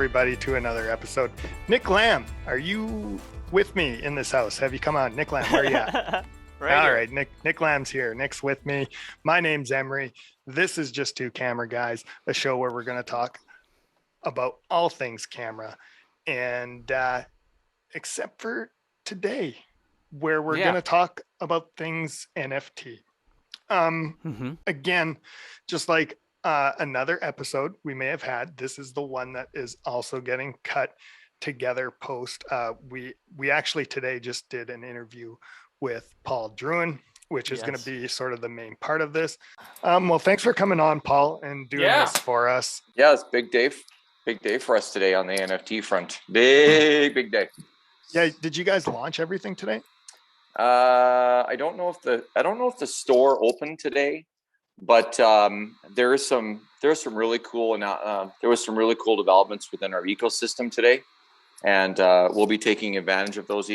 everybody to another episode. Nick Lamb, are you with me in this house? Have you come on? Nick Lamb, where are you at? All right, Nick Lamb's here. Nick's with me. My name's Emery. This is Just Two Camera Guys, a show where we're going to talk about all things camera. And except for today, where we're going to talk about things NFT. Again, just like another episode we may have had, this is the one that is also getting cut together post. We actually today just did an interview with Paul Druin, which is going to be sort of the main part of this. Well, thanks for coming on, Paul, and doing this for us. Yeah, it's big day for us today on the NFT front. Big day. Yeah, did you guys launch everything today? I don't know if the store opened today, but there was some really cool developments within our ecosystem today, and we'll be taking advantage of those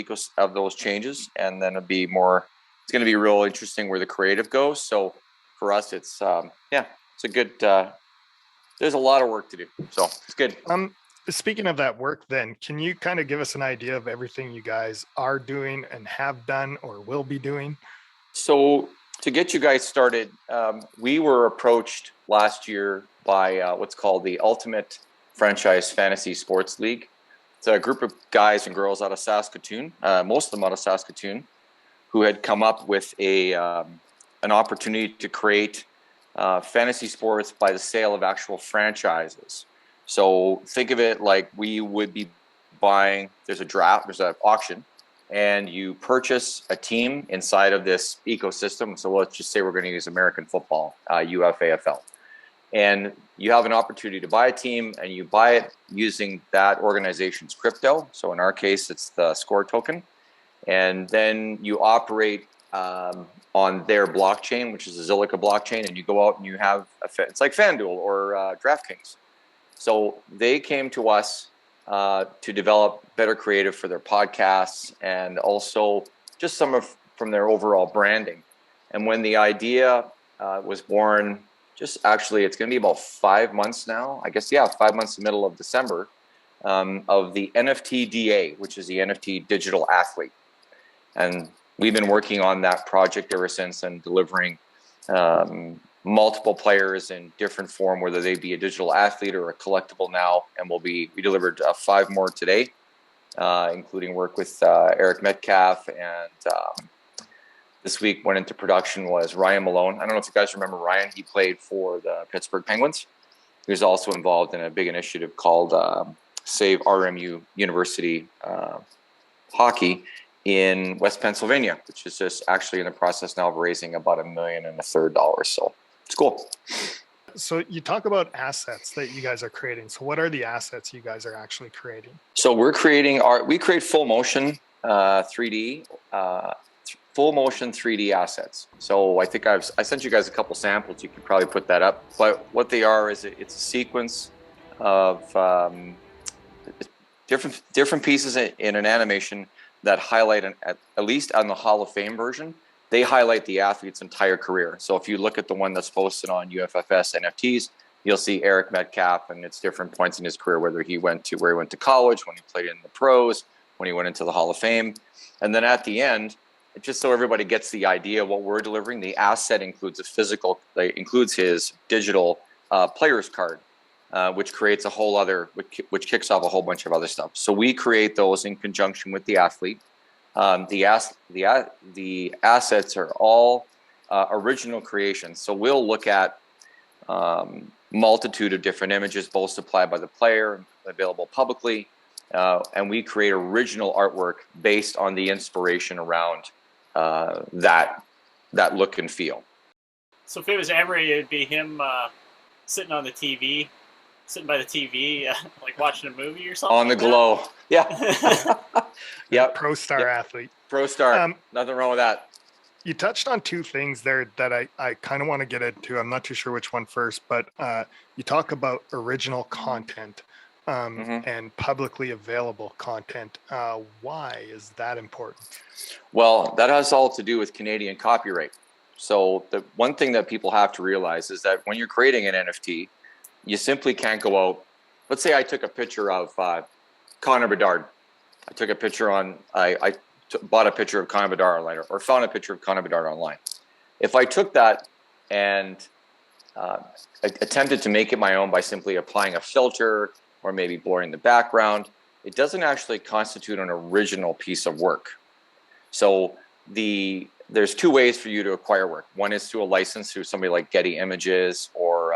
changes, and then it's going to be real interesting where the creative goes. So for us, it's a good. There's a lot of work to do, so it's good. Speaking of that work, then, can you kind of give us an idea of everything you guys are doing and have done or will be doing? So to get you guys started, we were approached last year by what's called the Ultimate Franchise Fantasy Sports League. It's a group of guys and girls out of Saskatoon, most of them out of Saskatoon, who had come up with an opportunity to create fantasy sports by the sale of actual franchises. So think of it like we would be buying, there's an auction, and you purchase a team inside of this ecosystem. So let's just say we're going to use American football, UFFS. And you have an opportunity to buy a team, and you buy it using that organization's crypto. So in our case, it's the score token. And then you operate on their blockchain, which is the Zilliqa blockchain, and you go out and you have, it's like FanDuel or DraftKings. So they came to us to develop better creative for their podcasts, and also just from their overall branding. And when the idea was born, it's going to be about 5 months now, 5 months in the middle of December, of the NFTDA, which is the NFT Digital Athlete. And we've been working on that project ever since, and delivering multiple players in different form, whether they be a digital athlete or a collectible now. And we delivered 5 more today, including work with Eric Metcalf, and this week went into production was Ryan Malone. I don't know if you guys remember Ryan. He played for the Pittsburgh Penguins. He was also involved in a big initiative called Save RMU University Hockey in West Pennsylvania, which is just actually in the process now of raising about $1.3 million. So it's cool. So you talk about assets that you guys are creating. So what are the assets you guys are actually creating? So we create full motion 3D, full motion 3D assets. So I think I sent you guys a couple samples. You can probably put that up. But what they are is it's a sequence of different pieces in an animation that highlight, at least on the Hall of Fame version, they highlight the athlete's entire career. So if you look at the one that's posted on UFFS NFTs, you'll see Eric Metcalf, and it's different points in his career, where he went to college, when he played in the pros, when he went into the Hall of Fame. And then at the end, just so everybody gets the idea of what we're delivering, the asset includes includes his digital player's card, which creates a whole other, which kicks off a whole bunch of other stuff. So we create those in conjunction with the athlete. The assets are all original creations. So we'll look at multitude of different images, both supplied by the player and available publicly, and we create original artwork based on the inspiration around that look and feel. So if it was Emery, it'd be him sitting by the TV, like watching a movie or something. On the glow. Yeah. Yep. Pro star athlete. Pro star. Nothing wrong with that. You touched on 2 things there that I kind of want to get into. I'm not too sure which one first, but you talk about original content and publicly available content. Why is that important? Well, that has all to do with Canadian copyright. So the one thing that people have to realize is that when you're creating an NFT, you simply can't go out let's say I took a picture of Connor Bedard. I took a picture bought a picture of Connor Bedard online, or found a picture of Connor Bedard online. If I took that and attempted to make it my own by simply applying a filter or maybe blurring the background, it doesn't actually constitute an original piece of work. So there's two ways for you to acquire work. One is through a license through somebody like Getty Images, or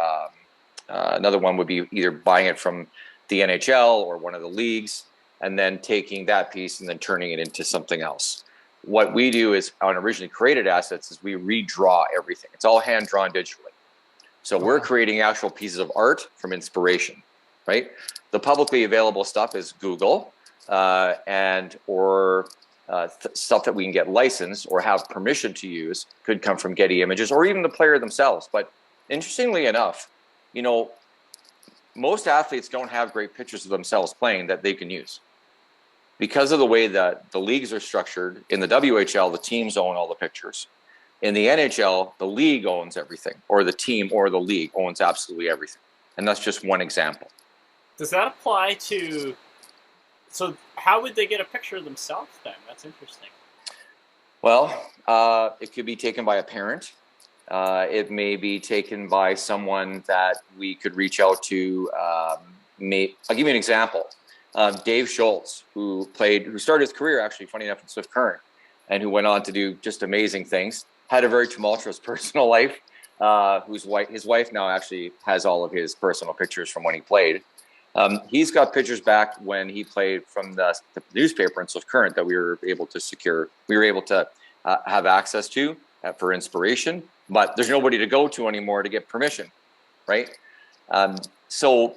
another one would be either buying it from the NHL or one of the leagues, and then taking that piece and then turning it into something else. What we do is on originally created assets is we redraw everything. It's all hand drawn digitally. So we're creating actual pieces of art from inspiration, right? The publicly available stuff is Google or stuff that we can get licensed or have permission to use could come from Getty Images or even the player themselves. But interestingly enough, most athletes don't have great pictures of themselves playing that they can use. Because of the way that the leagues are structured, in the WHL, the teams own all the pictures. In the NHL, the league owns everything, or the team or the league owns absolutely everything. And that's just one example. Does that apply to... So how would they get a picture of themselves then? That's interesting. Well, it could be taken by a parent. It may be taken by someone that we could reach out to. I'll give you an example. Dave Schultz, who started his career actually, funny enough, in Swift Current, and who went on to do just amazing things, had a very tumultuous personal life, his wife now actually has all of his personal pictures from when he played. He's got pictures back when he played from the newspaper in Swift Current that we were able to secure. We were able to have access to for inspiration, but there's nobody to go to anymore to get permission, right? So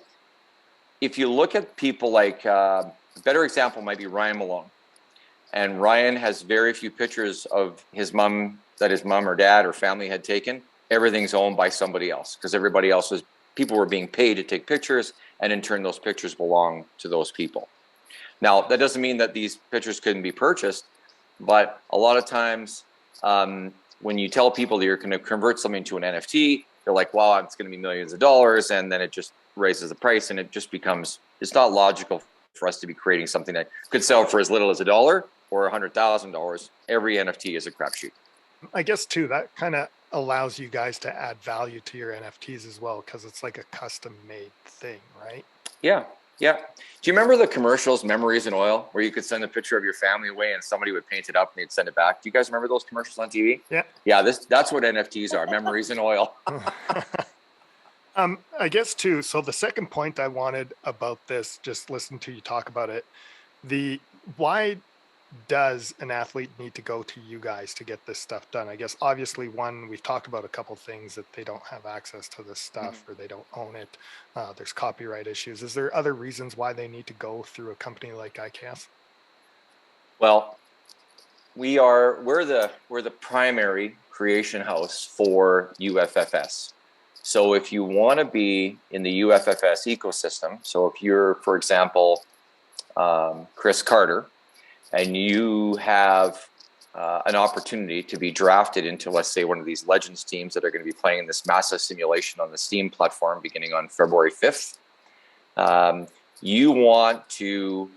if you look at people like, a better example might be Ryan Malone. And Ryan has very few pictures of his mom that his mom or dad or family had taken. Everything's owned by somebody else because people were being paid to take pictures, and in turn those pictures belong to those people. Now, that doesn't mean that these pictures couldn't be purchased, but a lot of times when you tell people that you're going to convert something to an NFT, they're like, wow, it's going to be millions of dollars, and then it just raises the price, and it just becomes, it's not logical for us to be creating something that could sell for as little as $1 or $100,000. Every NFT is a crapshoot. I guess too, that kind of allows you guys to add value to your NFTs as well, because it's like a custom made thing, right? Yeah. Do you remember the commercials, Memories in Oil, where you could send a picture of your family away and somebody would paint it up and they'd send it back? Do you guys remember those commercials on TV? Yeah, that's what NFTs are, Memories in Oil. I guess too, so the second point I wanted about this, just listen to you talk about it, why does an athlete need to go to you guys to get this stuff done? I guess obviously one, we've talked about a couple things that they don't have access to this stuff or they don't own it. There's copyright issues. Is there other reasons why they need to go through a company like IKS? Well, we're the primary creation house for UFFS. So if you want to be in the UFFS ecosystem, so if you're, for example, Chris Carter, and you have an opportunity to be drafted into, let's say, one of these Legends teams that are going to be playing this massive simulation on the Steam platform beginning on February 5th, you want to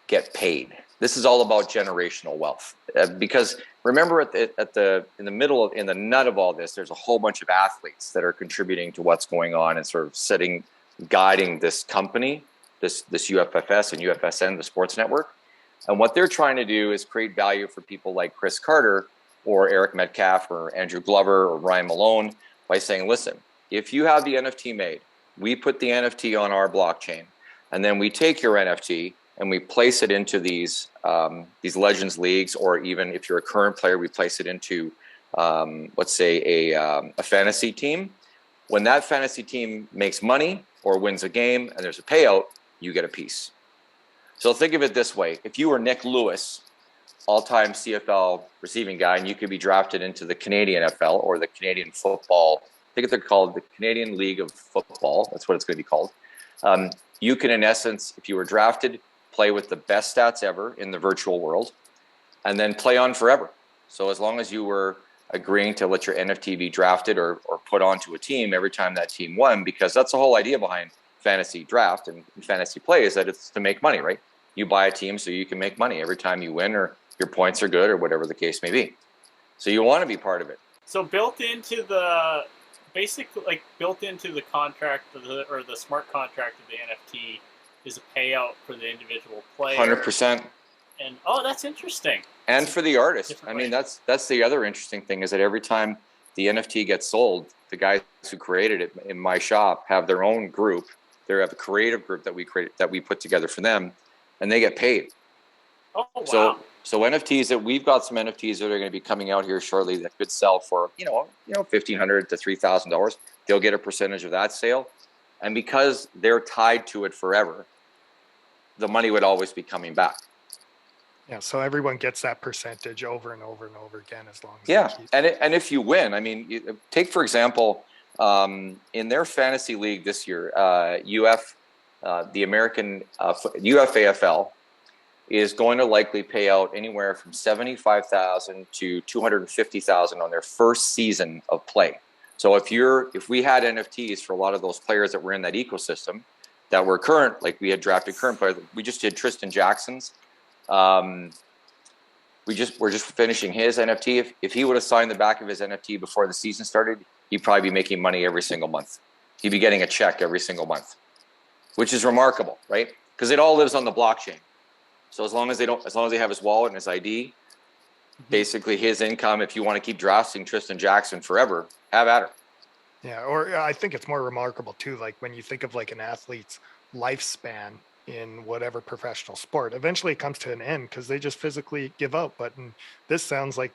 get paid. This is all about generational wealth. Because remember, in the nut of all this, there's a whole bunch of athletes that are contributing to what's going on and sort of guiding this company, this UFFS and UFSN, the sports network. And what they're trying to do is create value for people like Chris Carter or Eric Metcalf or Andrew Glover or Ryan Malone by saying, listen, if you have the NFT made, we put the NFT on our blockchain, and then we take your NFT and we place it into these Legends leagues, or even if you're a current player, we place it into, let's say, a fantasy team. When that fantasy team makes money or wins a game and there's a payout, you get a piece. So think of it this way. If you were Nick Lewis, all-time CFL receiving guy, and you could be drafted into the Canadian NFL or the Canadian football, I think they're called the Canadian League of Football. That's what it's going to be called. You can, in essence, if you were drafted, play with the best stats ever in the virtual world, and then play on forever. So as long as you were agreeing to let your NFT be drafted or put onto a team every time that team won, because that's the whole idea behind fantasy draft and fantasy play is that it's to make money, right? You buy a team so you can make money every time you win, or your points are good, or whatever the case may be. So you want to be part of it. So built into the contract or the smart contract of the NFT is a payout for the individual player. 100%. And that's interesting. And for the artist. I mean, that's the other interesting thing, is that every time the NFT gets sold, the guys who created it in my shop have their own group. They have a creative group that we put together for them, and they get paid. Oh, wow. So NFTs, that we've got some NFTs that are going to be coming out here shortly that could sell for $1,500 to $3,000. They'll get a percentage of that sale, and because they're tied to it forever, the money would always be coming back. Yeah, so everyone gets that percentage over and over and over again, as long as and if you win, I mean, take for example, in their fantasy league this year, the American UFFS is going to likely pay out anywhere from $75,000 to $250,000 on their first season of play. So if we had NFTs for a lot of those players that were in that ecosystem that were current, like we had drafted current players, we just did Tristan Jackson's. We're just finishing his NFT. If he would have signed the back of his NFT before the season started, he'd probably be making money every single month. He'd be getting a check every single month, which is remarkable, right? Because it all lives on the blockchain. So as long as they have his wallet and his ID, basically his income, if you want to keep drafting Tristan Jackson forever, have at her. Yeah, or I think it's more remarkable too, like when you think of like an athlete's lifespan in whatever professional sport, eventually it comes to an end because they just physically give up. But this sounds like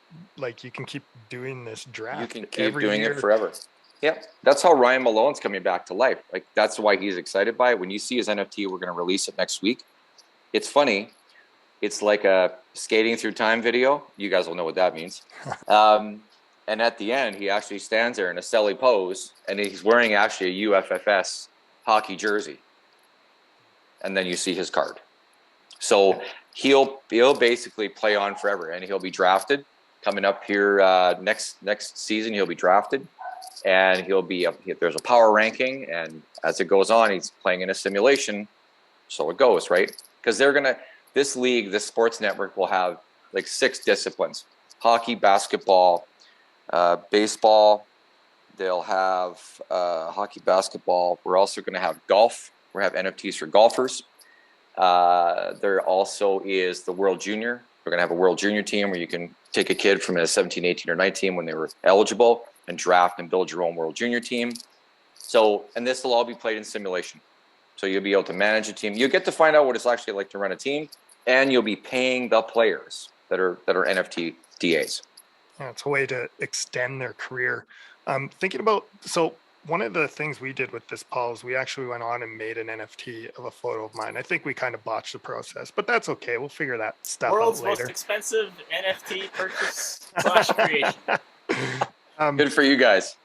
you can keep doing this draft. You can keep doing it forever. Yeah, that's how Ryan Malone's coming back to life. Like, that's why he's excited by it. When you see his NFT, we're going to release it next week. It's funny. It's like a skating through time video. You guys will know what that means. And at the end, he actually stands there in a celly pose, and he's wearing actually a UFFS hockey jersey. And then you see his card. So he'll basically play on forever, and he'll be drafted coming up here next season. He'll be drafted, and there's a power ranking, and as it goes on, he's playing in a simulation. So it goes, right? Because this league, this sports network will have like 6 disciplines: hockey, basketball, baseball. They'll have hockey, basketball. We're also going to have golf. We have NFTs for golfers. There also is the World Junior. We're going to have a World Junior team where you can take a kid from a 17, 18, or 19 when they were eligible and draft and build your own World Junior team. So, and this will all be played in simulation. So you'll be able to manage a team. You'll get to find out what it's actually like to run a team, and you'll be paying the players that are NFT DAs. Yeah, it's a way to extend their career. Thinking about, so one of the things we did with this, Paul, is we actually went on and made an NFT of a photo of mine. I think we kind of botched the process, but that's okay. We'll figure that stuff out later. World's most expensive NFT purchase / creation. Good for you guys.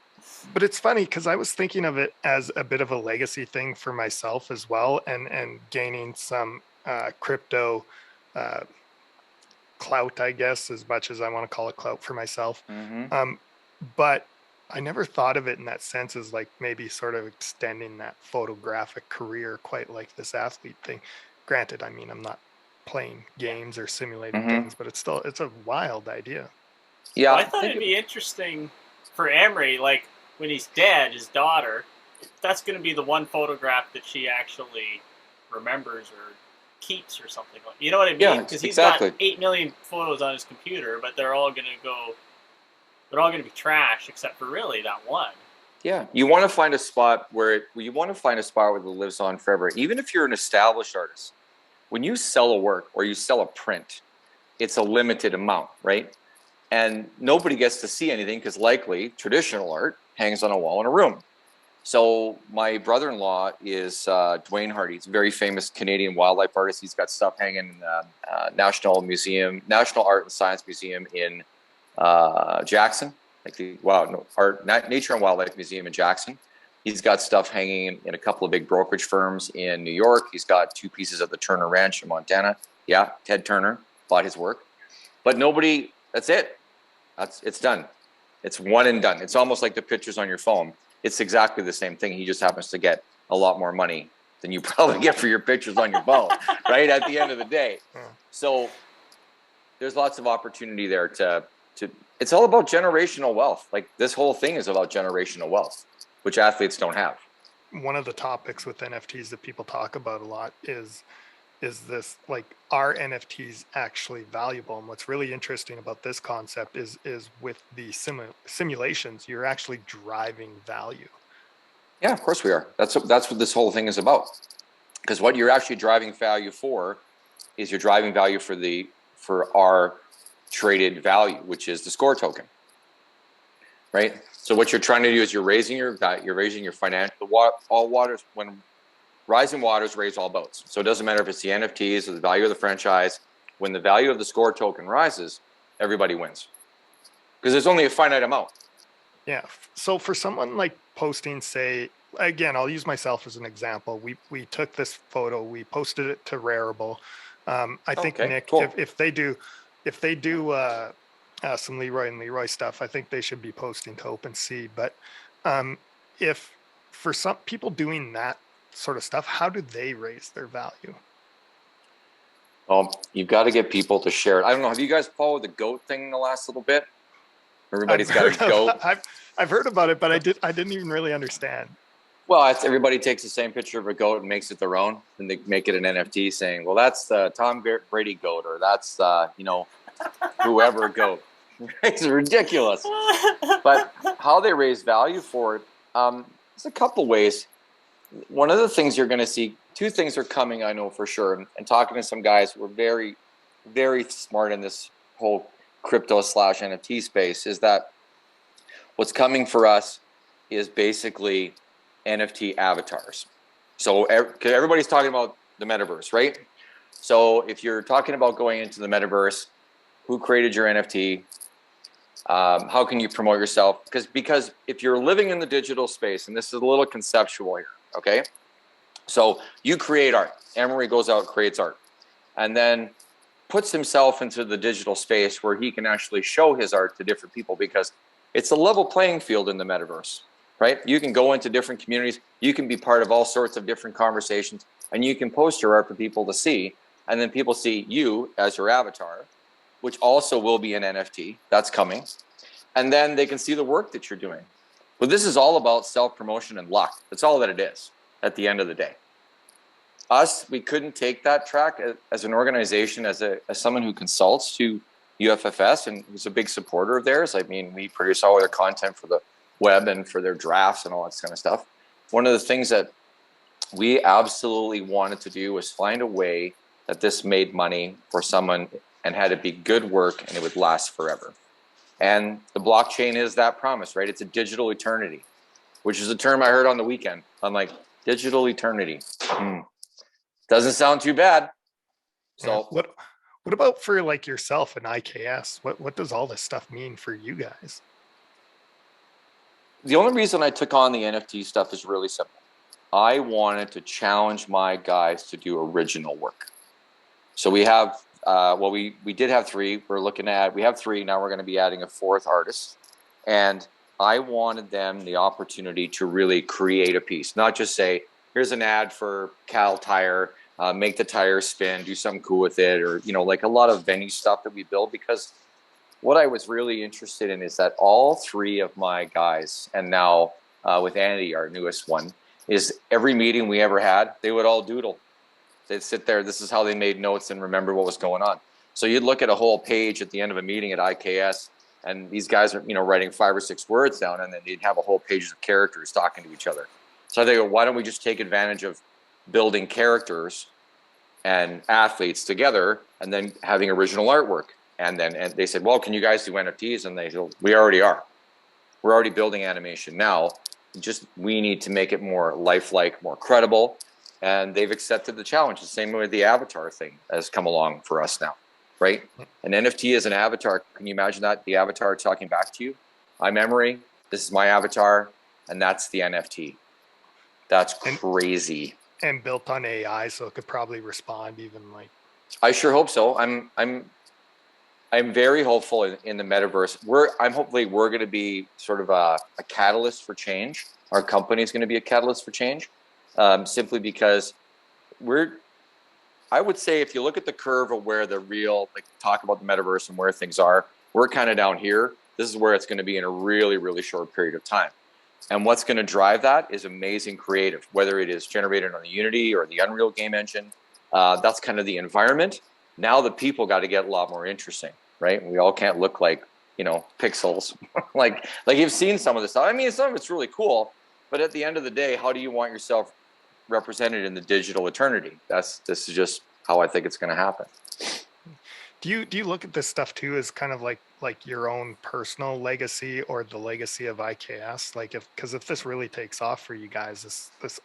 But it's funny because I was thinking of it as a bit of a legacy thing for myself as well, and gaining some crypto clout, I guess, as much as I want to call it clout for myself. Mm-hmm. But I never thought of it in that sense as like maybe sort of extending that photographic career quite like this athlete thing. Granted, I mean, I'm not playing games or simulating things, but it's a wild idea. Yeah, well, I thought it'd be interesting for Emery, like when he's dead, his daughter, that's going to be the one photograph that she actually remembers or keeps or something. You know what I mean? Because he's got 8 million photos on his computer, but they're all going to be trash except for really that one. Yeah, you want to find a spot where it lives on forever. Even if you're an established artist, when you sell a work or you sell a print, it's a limited amount, right? And nobody gets to see anything because likely traditional art hangs on a wall in a room. So my brother-in-law is Drouin. He's a very famous Canadian wildlife artist. He's got stuff hanging in the National Art and Science Museum in Jackson, Nature and Wildlife Museum in Jackson. He's got stuff hanging in a couple of big brokerage firms in New York. He's got 2 pieces at the Turner Ranch in Montana. Yeah, Ted Turner bought his work, but nobody. That's it. It's done. It's one and done. It's almost like the pictures on your phone. It's exactly the same thing. He just happens to get a lot more money than you probably get for your pictures on your phone, right? At the end of the day. So there's lots of opportunity there to it's all about generational wealth. Like this whole thing is about generational wealth, which athletes don't have. One of the topics with NFTs that people talk about a lot is this, like, are NFTs actually valuable? And what's really interesting about this concept is with the simulations, you're actually driving value. Yeah, of course we are. That's what this whole thing is about. Because what you're actually driving value for is you're driving value for our traded value, which is the score token, right? So what you're trying to do is you're raising your financial, all waters, when rising waters raise all boats. So it doesn't matter if it's the NFTs or the value of the franchise. When the value of the score token rises, everybody wins, because there's only a finite amount. Yeah. So for someone like posting, say, again, I'll use myself as an example. We took this photo, we posted it to Rarible. I think, Nick, cool. if they do some Leroy and Leroy stuff, I think they should be posting to OpenSea. But if for some people doing that sort of stuff, how do they raise their value? You've got to get people to share it. I don't know. Have you guys followed the GOAT thing in the last little bit? Everybody's got a GOAT. I've heard about it, but I didn't even really understand. Well, everybody takes the same picture of a GOAT and makes it their own, and they make it an NFT saying, well, that's the Tom Brady GOAT, or that's whoever GOAT. It's ridiculous. But how they raise value for it, there's a couple ways. One of the things you're going to see, two things are coming, I know for sure, and talking to some guys who are very, very smart in this whole crypto/NFT space, is that what's coming for us is basically NFT avatars. So everybody's talking about the metaverse, right? So if you're talking about going into the metaverse, who created your NFT? How can you promote yourself? Because if you're living in the digital space, and this is a little conceptual here, okay? So you create art. Emery goes out, creates art, and then puts himself into the digital space where he can actually show his art to different people, because it's a level playing field in the metaverse, right? You can go into different communities, you can be part of all sorts of different conversations, and you can post your art for people to see, and then people see you as your avatar, which also will be an NFT. That's coming. And then they can see the work that you're doing. But this is all about self-promotion and luck. That's all that it is at the end of the day. Us, we couldn't take that track as an organization, as someone who consults to UFFS and who's a big supporter of theirs. I mean, we produce all their content for the web and for their drafts and all that kind of stuff. One of the things that we absolutely wanted to do was find a way that this made money for someone and had it be good work and it would last forever. And the blockchain is that promise, right? It's a digital eternity, which is a term I heard on the weekend. I'm like, digital eternity. Doesn't sound too bad. So what about for like yourself and IKS? What does all this stuff mean for you guys? The only reason I took on the NFT stuff is really simple. I wanted to challenge my guys to do original work. So we have, we did have three. We have three. Now we're going to be adding a fourth artist. And I wanted them the opportunity to really create a piece, not just say, here's an ad for Cal Tire, make the tire spin, do something cool with it, or, like a lot of venue stuff that we build. Because what I was really interested in is that all three of my guys, and now with Andy, our newest one, is every meeting we ever had, they would all doodle. They'd sit there. This is how they made notes and remember what was going on. So you'd look at a whole page at the end of a meeting at IKS, and these guys are, writing 5 or 6 words down, and then they'd have a whole page of characters talking to each other. So they go, why don't we just take advantage of building characters and athletes together and then having original artwork? And they said, well, can you guys do NFTs? And they go, we already are. We're already building animation now. We need to make it more lifelike, more credible. And they've accepted the challenge. The same way the avatar thing has come along for us now, right? An NFT is an avatar. Can you imagine that? The avatar talking back to you. I'm Emery. This is my avatar. And that's the NFT. That's crazy. And built on AI, so it could probably respond even like. I sure hope so. I'm very hopeful in the metaverse. Hopefully we're going to be sort of a catalyst for change. Our company is going to be a catalyst for change. simply because I would say if you look at the curve of where the real, like talk about the metaverse and where things are, we're kind of down here. This is where it's going to be in a really, really short period of time. And what's going to drive that is amazing creative, whether it is generated on the Unity or the Unreal game engine. That's kind of the environment. Now the people got to get a lot more interesting, right? We all can't look like, pixels. like you've seen some of this stuff. I mean, some of it's really cool, but at the end of the day, how do you want yourself represented in the digital eternity? This is just how I think it's going to happen. Do you look at this stuff too as kind of like your own personal legacy or the legacy of IKS? Like because if this really takes off for you guys, this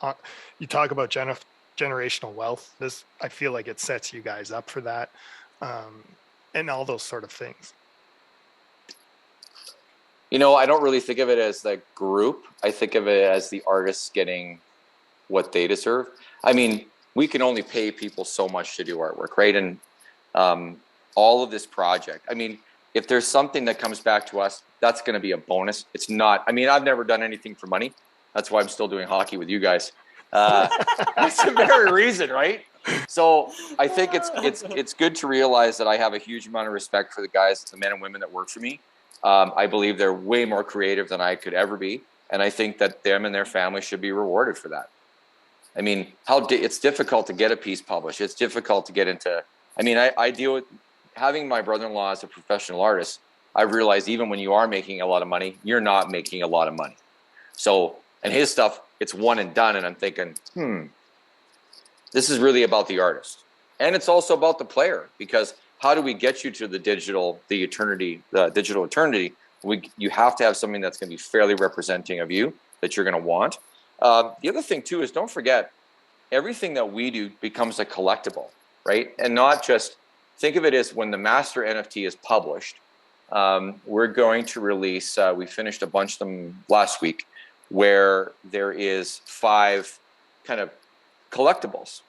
you talk about generational wealth. This, I feel like it sets you guys up for that, and all those sort of things. I don't really think of it as the group. I think of it as the artists getting what they deserve. I mean, we can only pay people so much to do artwork, right? And all of this project, I mean, if there's something that comes back to us, that's going to be a bonus. It's not, I mean, I've never done anything for money. That's why I'm still doing hockey with you guys. That's the very reason, right? So I think it's good to realize that I have a huge amount of respect for the guys, the men and women that work for me. I believe they're way more creative than I could ever be. And I think that them and their family should be rewarded for that. I mean, it's difficult to get a piece published. It's difficult to get into, I mean, I deal with having my brother-in-law as a professional artist. I realize even when you are making a lot of money, you're not making a lot of money. So, and his stuff, it's one and done. And I'm thinking, this is really about the artist. And it's also about the player, because how do we get you to the digital eternity? You have to have something that's going to be fairly representing of you, that you're going to want. The other thing too is, don't forget, everything that we do becomes a collectible, right? And not just, think of it as when the master NFT is published, we're going to release, we finished a bunch of them last week, where there is 5 kind of collectibles.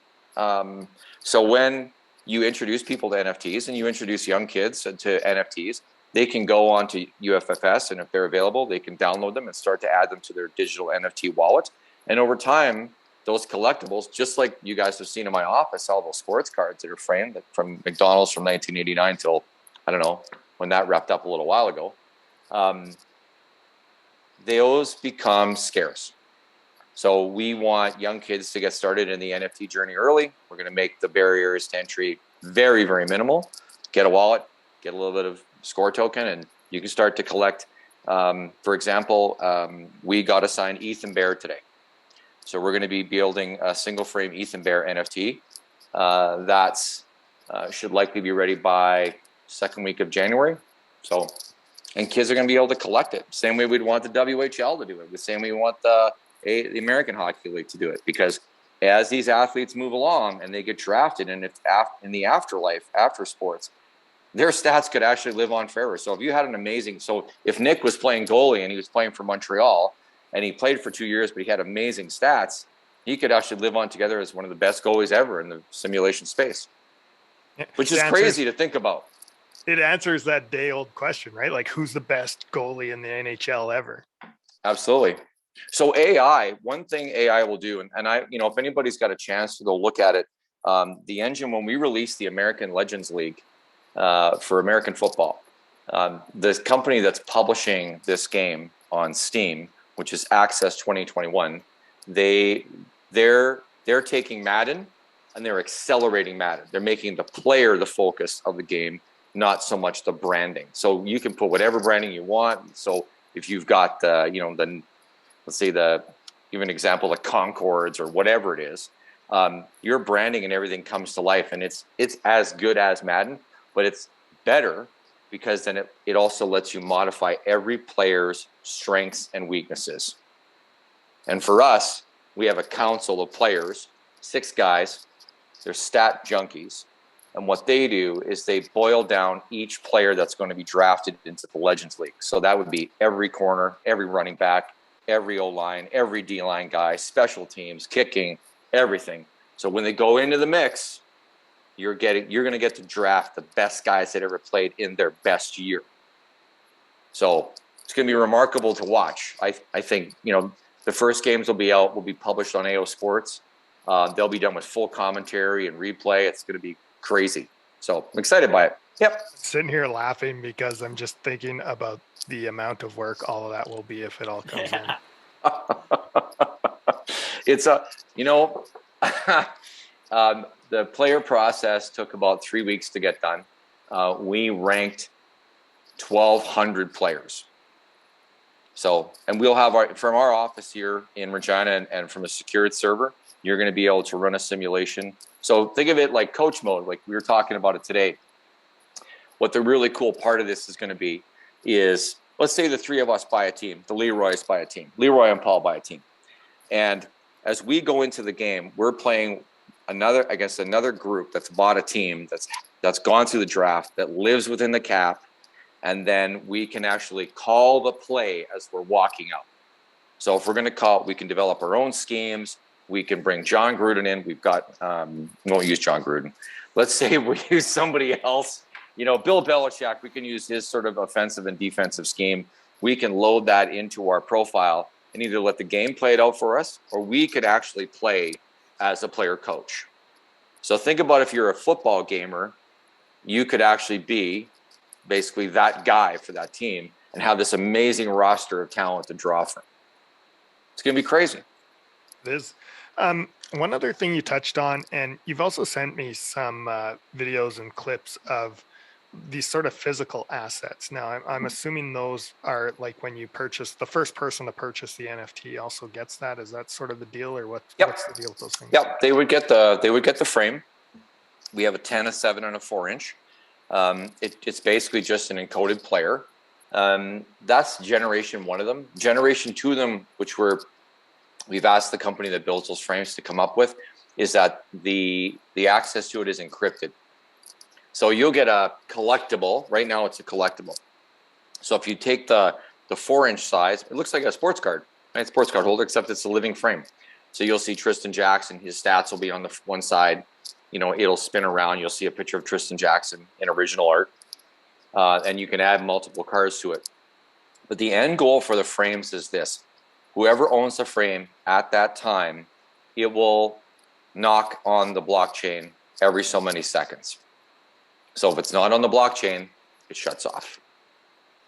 So when you introduce people to NFTs and you introduce young kids to NFTs, they can go on to UFFS, and if they're available, they can download them and start to add them to their digital NFT wallet. And over time, those collectibles, just like you guys have seen in my office, all those sports cards that are framed from McDonald's from 1989 till, I don't know, when that wrapped up a little while ago, those become scarce. So we want young kids to get started in the NFT journey early. We're going to make the barriers to entry very, very minimal. Get a wallet, get a little bit of score token, and you can start to collect. For example, we got assigned Ethan Bear today. So we're going to be building a single frame Ethan Bear NFT. That's should likely be ready by second week of January. So, and kids are going to be able to collect it. Same way we'd want the WHL to do it. The same way we want the American Hockey League to do it. Because as these athletes move along and they get drafted, and it's in the afterlife, after sports, their stats could actually live on forever. So if you had if Nick was playing goalie and he was playing for Montreal and he played for 2 years, but he had amazing stats, he could actually live on together as one of the best goalies ever in the simulation space, which is crazy to think about. It answers that day-old question, right? Like, who's the best goalie in the NHL ever? Absolutely. So AI, one thing AI will do, and I, if anybody's got a chance to go look at it, the engine, when we released the American Legends League for American football, the company that's publishing this game on Steam, which is Access 2021, they're taking Madden and they're accelerating Madden. They're making the player the focus of the game, not so much the branding. So you can put whatever branding you want. So if you've got let's say give an example, the Concords or whatever it is, your branding and everything comes to life, and it's as good as Madden, but it's better because then it also lets you modify every player's strengths and weaknesses. And for us, we have a council of players, 6 guys, they're stat junkies. And what they do is they boil down each player that's going to be drafted into the Legends League. So that would be every corner, every running back, every O-line, every D-line guy, special teams, kicking, everything. So when they go into the mix, you're going to get to draft the best guys that ever played in their best year. So it's going to be remarkable to watch. I think, The first games will be published on AO Sports. They'll be done with full commentary and replay. It's going to be crazy. So I'm excited by it. Yep. Sitting here laughing because I'm just thinking about the amount of work all of that will be if it all comes in. It's the player process took about 3 weeks to get done. We ranked 1,200 players. So, and we'll have from our office here in Regina and from a secured server, you're going to be able to run a simulation. So think of it like coach mode, like we were talking about it today. What the really cool part of this is going to be is, let's say the three of us buy a team, the Leroys buy a team, Leroy and Paul buy a team. And as we go into the game, we're playing against another group that's bought a team that's gone through the draft, that lives within the cap, and then we can actually call the play as we're walking out. So if we're going to call, we can develop our own schemes. We can bring John Gruden in. We've got, we won't use John Gruden. Let's say we use somebody else. Bill Belichick, we can use his sort of offensive and defensive scheme. We can load that into our profile and either let the game play it out for us, or we could actually play as a player coach. So think about if you're a football gamer, you could actually be basically that guy for that team and have this amazing roster of talent to draw from. It's going to be crazy. It is. One other thing you touched on, and you've also sent me some videos and clips of these sort of physical assets. Now, I'm assuming those are like when you purchase, the first person to purchase the NFT also gets that. Is that sort of the deal, or what's the deal with those things? Yep, they would get the frame. We have a 10, a 7, and a 4-inch. It's basically just an encoded player. That's generation 1 of them. Generation 2 of them, which we've asked the company that builds those frames to come up with, is that the access to it is encrypted. So you'll get a collectible. Right now it's a collectible. So if you take the 4-inch size, it looks like a sports card, right? Sports card holder, except it's a living frame. So you'll see Tristan Jackson, his stats will be on the one side. It'll spin around. You'll see a picture of Tristan Jackson in original art. And you can add multiple cards to it. But the end goal for the frames is this. Whoever owns the frame at that time, it will knock on the blockchain every so many seconds. So if it's not on the blockchain, it shuts off.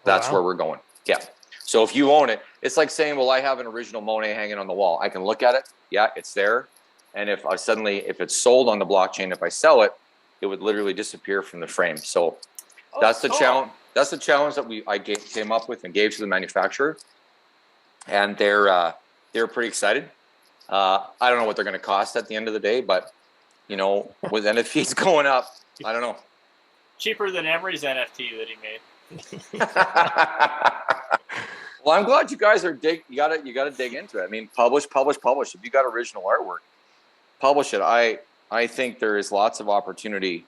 That's where we're going. Yeah. So if you own it, it's like saying, well, I have an original Monet hanging on the wall. I can look at it. Yeah, it's there. And if it's sold on the blockchain, if I sell it, it would literally disappear from the frame. So that's the challenge. That's the challenge that I came up with and gave to the manufacturer. And they're pretty excited. I don't know what they're going to cost at the end of the day, but with NFTs going up, I don't know. Cheaper than Emery's NFT that he made. Well, I'm glad you guys are you gotta dig into it. I mean, publish. If you got original artwork, publish it. I think there is lots of opportunity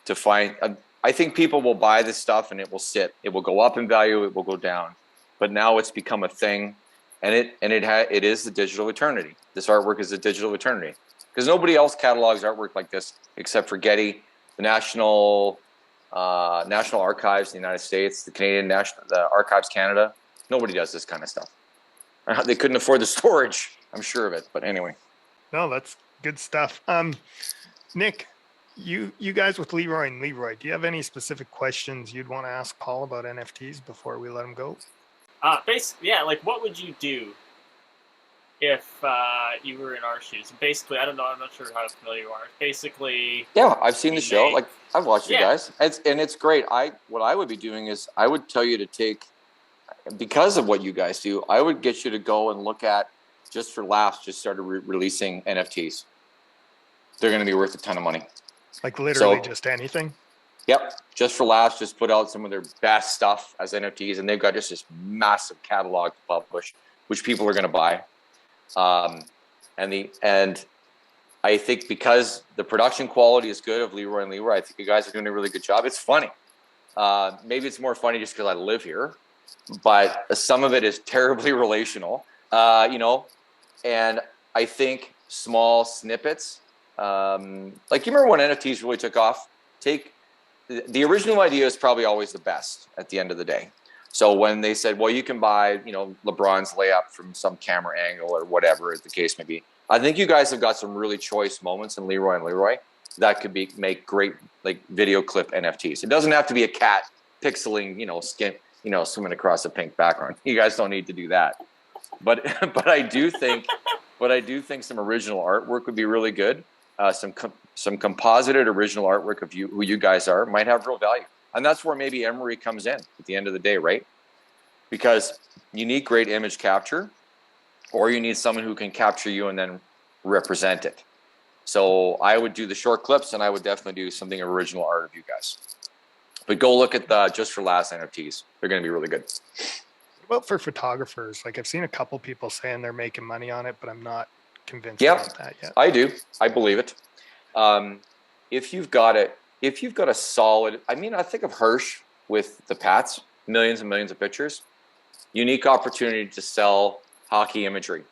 to find. I think people will buy this stuff and it will sit. It will go up in value. It will go down. But now it's become a thing, and it is the digital eternity. This artwork is a digital eternity because nobody else catalogs artwork like this except for Getty, the National Archives in the United States, the Archives Canada. Nobody does this kind of stuff. They couldn't afford the storage, I'm sure of it. But anyway. No, that's good stuff. Nick, you guys with Leroy and Leroy, do you have any specific questions you'd want to ask Paul about NFTs before we let him go? Basically, yeah, like what would you do if you were in our shoes? Basically, I don't know, I'm not sure how familiar you are. Basically, yeah, I've seen the show. Like I've watched you guys. It's great. What I would be doing is I would tell you to take, because of what you guys do, I would get you to go and look at, just for laughs, just started releasing NFTs. They're going to be worth a ton of money. Like literally just anything? Yep. Just for laughs, just put out some of their best stuff as NFTs, and they've got just this massive catalog to publish, which people are going to buy. And I think because the production quality is good of Leroy and Leroy, I think you guys are doing a really good job. It's funny. Maybe it's more funny just because I live here, but some of it is terribly relational, and I think small snippets, like you remember when NFTs really took off, the original idea is probably always the best at the end of the day. So when they said, well, you can buy, LeBron's layup from some camera angle or whatever the case may be, I think you guys have got some really choice moments in Leroy and Leroy that could make great like video clip NFTs. It doesn't have to be a cat pixeling, skin, swimming across a pink background. You guys don't need to do that. But I do think some original artwork would be really good. Some composited original artwork of who you guys are might have real value. And that's where maybe Emery comes in at the end of the day, right? Because you need great image capture, or you need someone who can capture you and then represent it. So I would do the short clips, and I would definitely do something original art of you guys. But go look at the Just for Laughs NFTs. They're going to be really good. What about for photographers? Like I've seen a couple people saying they're making money on it, but I'm not convinced about that yet. I do. I believe it. If you've got a solid, I think of Hirsch with the Pats, millions and millions of pictures, unique opportunity to sell hockey imagery.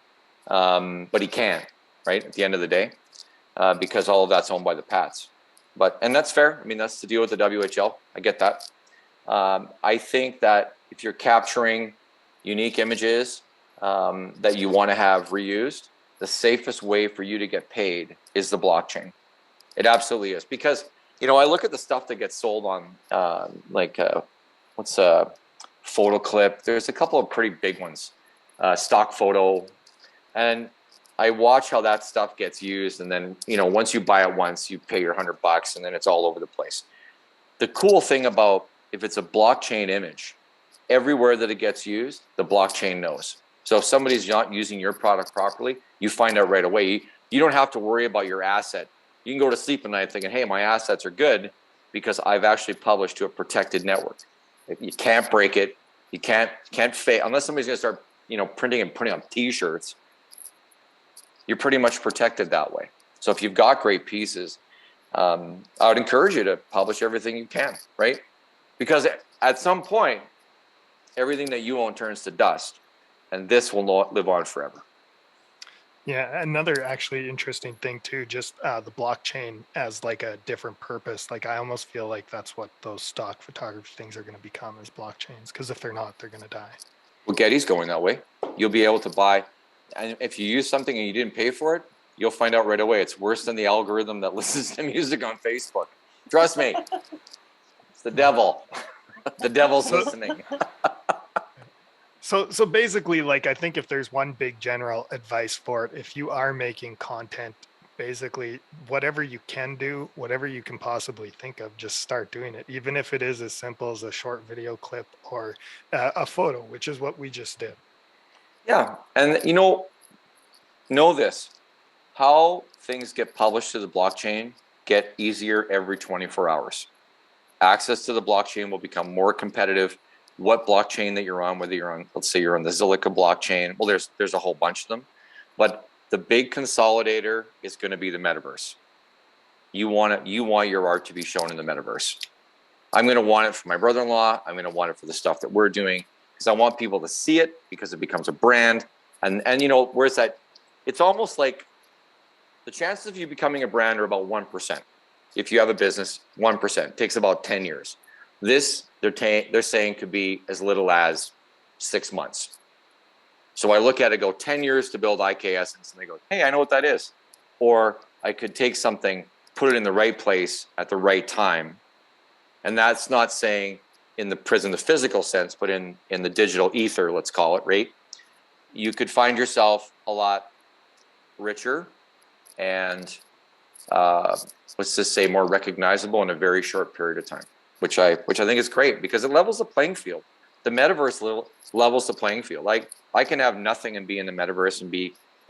But he can't, right? At the end of the day, because all of that's owned by the Pats. And that's fair. That's the deal with the WHL. I get that. I think that if you're capturing unique images that you want to have reused, the safest way for you to get paid is the blockchain. It absolutely is. Because, I look at the stuff that gets sold on what's a photo clip. There's a couple of pretty big ones, stock photo. And I watch how that stuff gets used. And then, once you buy it once, you pay your $100 and then it's all over the place. The cool thing about if it's a blockchain image, everywhere that it gets used, the blockchain knows. So if somebody's not using your product properly, you find out right away. You don't have to worry about your asset. You can go to sleep at night thinking, hey, my assets are good because I've actually published to a protected network. You can't break it. You can't fake, unless somebody's going to start, printing and putting on T-shirts. You're pretty much protected that way. So if you've got great pieces, I would encourage you to publish everything you can, right? Because at some point, everything that you own turns to dust, and this will not live on forever. Yeah, another actually interesting thing too, just the blockchain as like a different purpose. Like I almost feel like that's what those stock photography things are going to become as blockchains, because if they're not, they're going to die. Well, Getty's going that way. You'll be able to buy, and if you use something and you didn't pay for it, you'll find out right away. It's worse than the algorithm that listens to music on Facebook. Trust me, it's the devil. The devil's listening. So basically, like, I think if there's one big general advice for it, if you are making content, basically whatever you can do, whatever you can possibly think of, just start doing it. Even if it is as simple as a short video clip or a photo, which is what we just did. Yeah. And know this, how things get published to the blockchain get easier every 24 hours. Access to the blockchain will become more competitive. What blockchain that you're on, whether you're on, let's say you're on the Zilliqa blockchain. Well, there's a whole bunch of them, but the big consolidator is going to be the metaverse. You want your art to be shown in the metaverse. I'm going to want it for my brother-in-law. I'm going to want it for the stuff that we're doing because I want people to see it because it becomes a brand. And where's that? It's almost like the chances of you becoming a brand are about 1%. If you have a business, 1%. It takes about 10 years. This, they're saying, could be as little as 6 months. So I look at it, go 10 years to build IKS, and somebody goes, hey, I know what that is. Or I could take something, put it in the right place at the right time. And that's not saying in the physical sense, but in the digital ether, let's call it, right? You could find yourself a lot richer and, let's just say, more recognizable in a very short period of time. Which I think is great because it levels the playing field. The metaverse levels the playing field. Like I can have nothing and be in the metaverse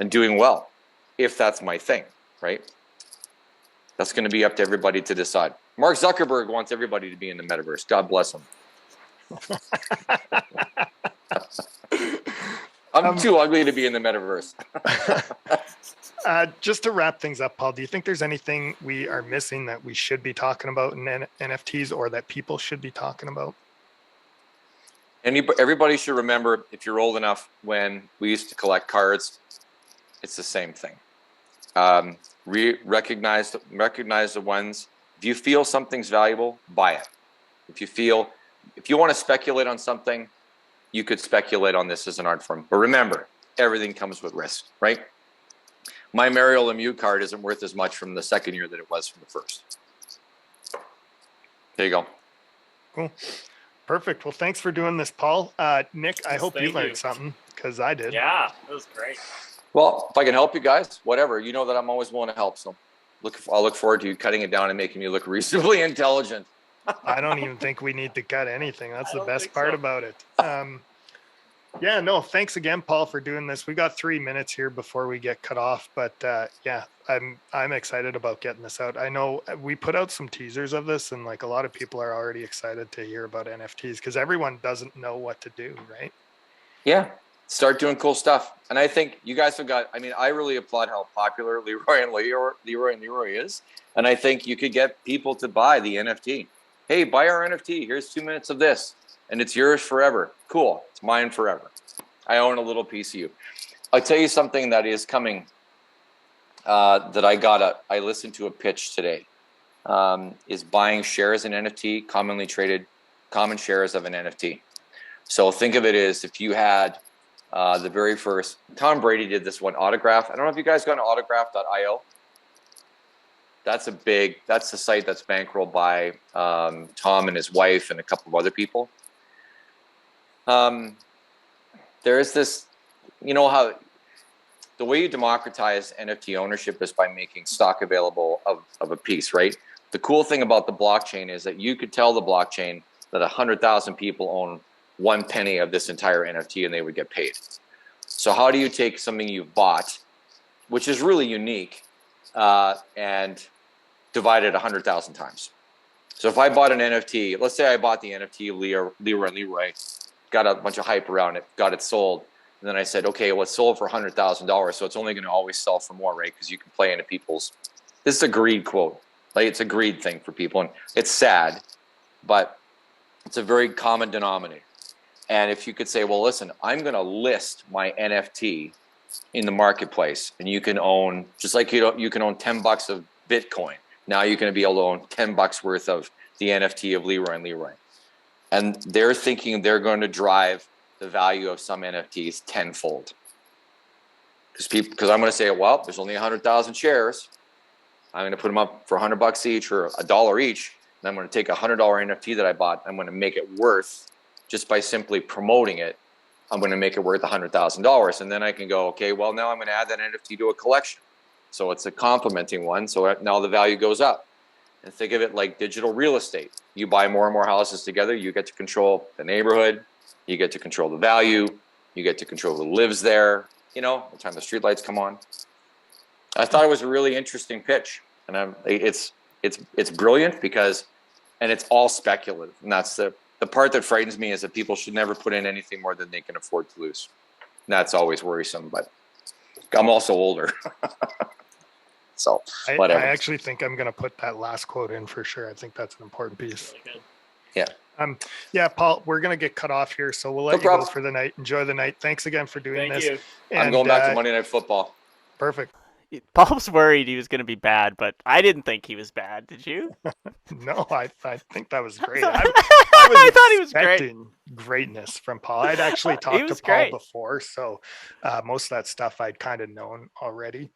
and doing well, if that's my thing, right? That's going to be up to everybody to decide. Mark Zuckerberg wants everybody to be in the metaverse. God bless him. I'm too ugly to be in the metaverse. Just to wrap things up, Paul, do you think there's anything we are missing that we should be talking about in NFTs or that people should be talking about? Everybody should remember, if you're old enough, when we used to collect cards, it's the same thing. Recognize the ones. If you feel something's valuable, buy it. If you want to speculate on something, you could speculate on this as an art form. But remember, everything comes with risk, right? My Mario Lemieux card isn't worth as much from the second year that it was from the first. There you go. Cool. Perfect. Well, thanks for doing this, Paul. Nick, I hope you learned something, because I did. Yeah, that was great. Well, if I can help you guys, whatever. You know that I'm always willing to help. So I'll look forward to you cutting it down and making me look reasonably intelligent. I don't even think we need to cut anything. That's the best part about it. Yeah, no, thanks again, Paul, for doing this. We got 3 minutes here before we get cut off, but yeah, I'm excited about getting this out. I know we put out some teasers of this, and like a lot of people are already excited to hear about NFTs because everyone doesn't know what to do, right? Yeah, start doing cool stuff. And I think you guys have got, I mean, I really applaud how popular Leroy is. And I think you could get people to buy the NFT. Hey, buy our NFT. Here's 2 minutes of this. And it's yours forever. Cool. It's mine forever. I own a little piece of you. I'll tell you something that is coming that I listened to a pitch today, is buying shares in NFT, commonly traded common shares of an NFT. So think of it as if you had the very first, Tom Brady did this one, Autograph. I don't know if you guys got an autograph.io. That's the site that's bankrolled by Tom and his wife and a couple of other people. There is this, you know how the way you democratize NFT ownership is by making stock available of a piece, right? The cool thing about the blockchain is that you could tell the blockchain that 100,000 people own 1 penny of this entire NFT and they would get paid. So how do you take something you've bought, which is really unique, and divide it 100,000 times? So if I bought an NFT, let's say I bought the NFT Leroy, got a bunch of hype around it, got it sold, and then I said, okay, well, it's sold for $100,000, so it's only going to always sell for more, right? Because you can play into people's. This is a greed quote. Like, it's a greed thing for people, and it's sad, but it's a very common denominator. And if you could say, well, listen, I'm going to list my NFT in the marketplace, and you can own, just like you can own $10 of Bitcoin. Now you're going to be able to own $10 worth of the NFT of Leroy and Leroy. And they're thinking they're going to drive the value of some NFTs tenfold. Because I'm going to say, well, there's only 100,000 shares. I'm going to put them up for $100 each or $1 each. And I'm going to take a $100 NFT that I bought. I'm going to make it worth, just by simply promoting it, I'm going to make it worth $100,000. And then I can go, okay, well, now I'm going to add that NFT to a collection. So it's a complementing one. So now the value goes up. And think of it like digital real estate. You buy more and more houses together, you get to control the neighborhood, you get to control the value, you get to control who lives there, you know, the time the streetlights come on. I thought it was a really interesting pitch. And it's brilliant because, and it's all speculative. And that's the part that frightens me, is that people should never put in anything more than they can afford to lose. And that's always worrisome, but I'm also older. So whatever. I actually think I'm going to put that last quote in for sure. I think that's an important piece. Really Yeah. Yeah, Paul, we're going to get cut off here, so we'll let you go for the night. Enjoy the night. Thanks again for doing this. Thank you. I'm going back to Monday Night Football. Perfect. Paul was worried he was going to be bad, but I didn't think he was bad. Did you? No, I think that was great. I thought he was great. Greatness from Paul. I'd actually talked to Paul before, so most of that stuff I'd kind of known already.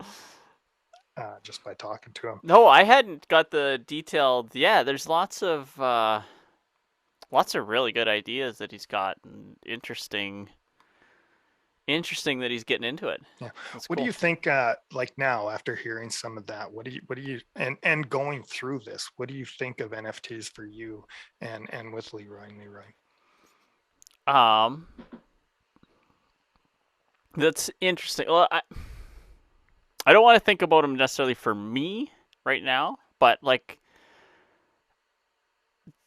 Just by talking to him. No, I hadn't got the detailed. Yeah, there's lots of really good ideas that he's got, and interesting that he's getting into it. Yeah. What do you think? Like now, after hearing some of that, what do you and going through this, what do you think of NFTs for you and with Leroy and Leroy? That's interesting. Well, I don't want to think about them necessarily for me right now, but like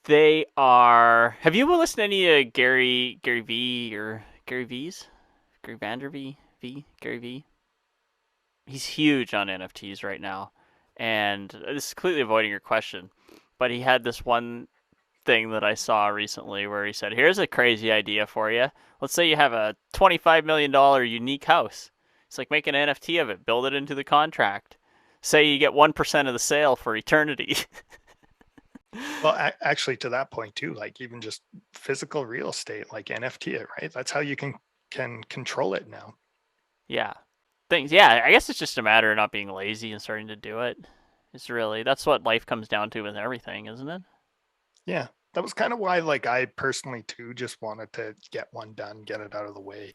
they are. Have you listened to any Gary V or Gary V's? Gary Vandervee V? Gary V? He's huge on NFTs right now. And this is completely avoiding your question, but he had this one thing that I saw recently where he said, here's a crazy idea for you. Let's say you have a $25 million unique house. It's like, make an NFT of it, build it into the contract. Say you get 1% of the sale for eternity. Well, actually, to that point too, like even just physical real estate, like NFT it, right? That's how you can control it now. Yeah. Things. Yeah, I guess it's just a matter of not being lazy and starting to do it. That's what life comes down to with everything, isn't it? Yeah, that was kind of why, like, I personally too just wanted to get one done, get it out of the way.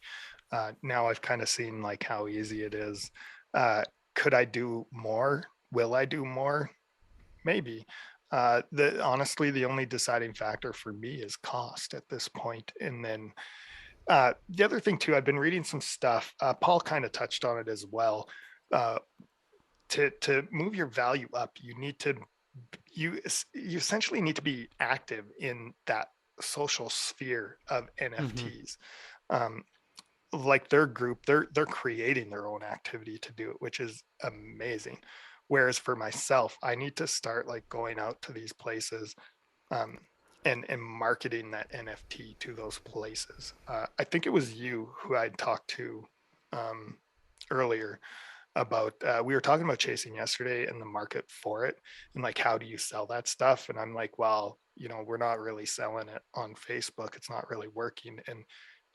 Now I've kind of seen like how easy it is. Uh, could I do more? Will I do more? Maybe. The honestly, the only deciding factor for me is cost at this point. And then the other thing too, I've been reading some stuff. Paul kind of touched on it as well. Uh, to move your value up, you essentially need to be active in that social sphere of NFTs. Um, like their group, they're creating their own activity to do it, which is amazing. Whereas for myself, I need to start like going out to these places, um, and marketing that NFT to those places. I think it was you who I talked to um, earlier about we were talking about chasing yesterday and the market for it, and like how do you sell that stuff. And I'm like, well, we're not really selling it on Facebook, it's not really working.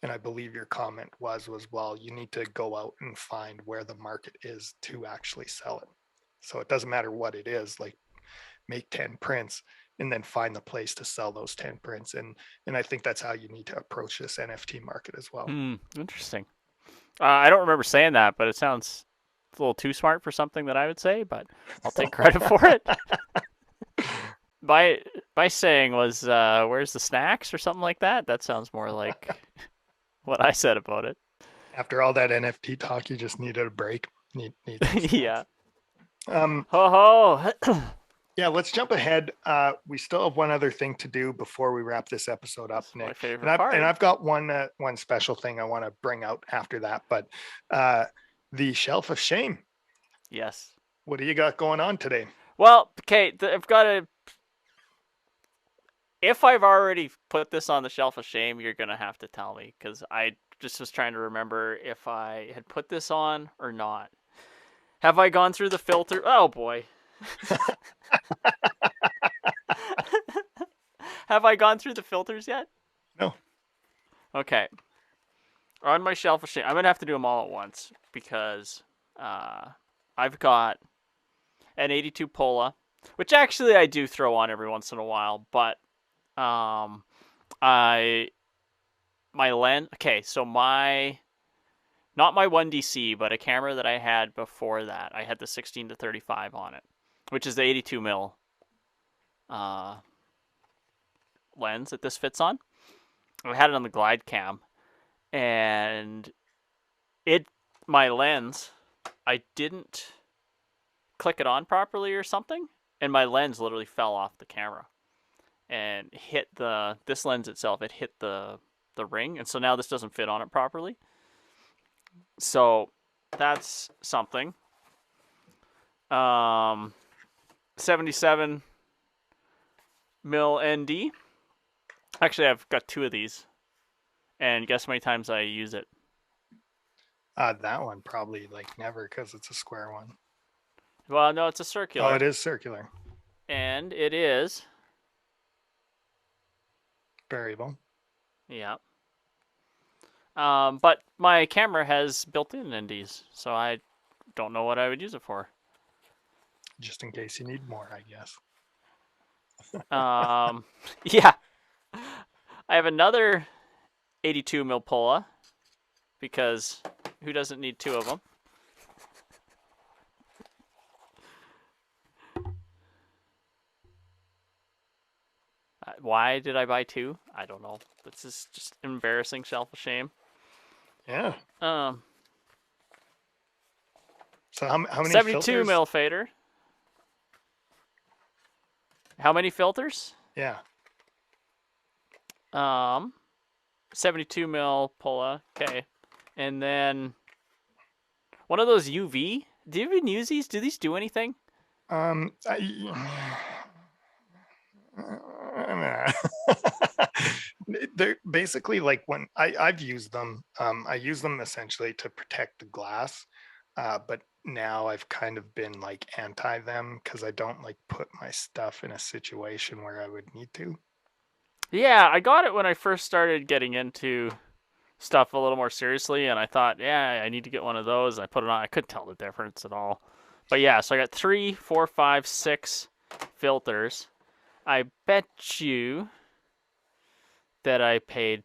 And I believe your comment was, well, you need to go out and find where the market is to actually sell it. So it doesn't matter what it is, like make 10 prints and then find the place to sell those 10 prints. And I think that's how you need to approach this NFT market as well. Interesting. I don't remember saying that, but it sounds a little too smart for something that I would say, but I'll take credit for it. My saying was, where's the snacks or something like that? That sounds more like what I said about it. After all that NFT talk, you just needed a break. Need Yeah. Ho ho. Yeah, let's jump ahead. We still have one other thing to do before we wrap this episode up, Nick. My favorite part. And I've got one special thing I want to bring out after that. But the shelf of shame. Yes. What do you got going on today? Well, okay, I've got to. If I've already put this on the shelf of shame, you're gonna have to tell me, because I just was trying to remember if I had put this on or not. Have I gone through the filter? Oh boy. Have I gone through the filters yet? No. Okay. On my shelf of shame, I'm gonna have to do them all at once, because I've got an 82 Pola, which actually I do throw on every once in a while, but my lens. Okay, so not my 1DC, but a camera that I had before that. I had the 16-35 on it, which is the 82 mil lens that this fits on. I had it on the glide cam, and my lens, I didn't click it on properly or something, and my lens literally fell off the camera and hit this lens itself. It hit the ring, and so now this doesn't fit on it properly. So that's something. 77 mil ND. Actually, I've got two of these, and guess how many times I use it? That one probably like never, because it's a square one. Well, no, it's a circular. Oh, it is circular. And it is variable. Yeah. But my camera has built-in NDs, so I don't know what I would use it for. Just in case you need more, I guess. Yeah. I have another 82 mil Pola, because who doesn't need two of them? Why did I buy two? I don't know. This is just embarrassing shelf of shame. Yeah. So how many 72 filters? mil fader. How many filters? Yeah. 72 mil Pola. Okay. And then one of those UV. Do you even use these? Do these do anything? They're basically like when I've used them. I use them essentially to protect the glass, but now I've kind of been like anti them because I don't like put my stuff in a situation where I would need to. Yeah, I got it when I first started getting into stuff a little more seriously, and I thought, yeah, I need to get one of those. I put it on. I couldn't tell the difference at all. But yeah, so I got 3, 4, 5, 6 filters. I bet you that I paid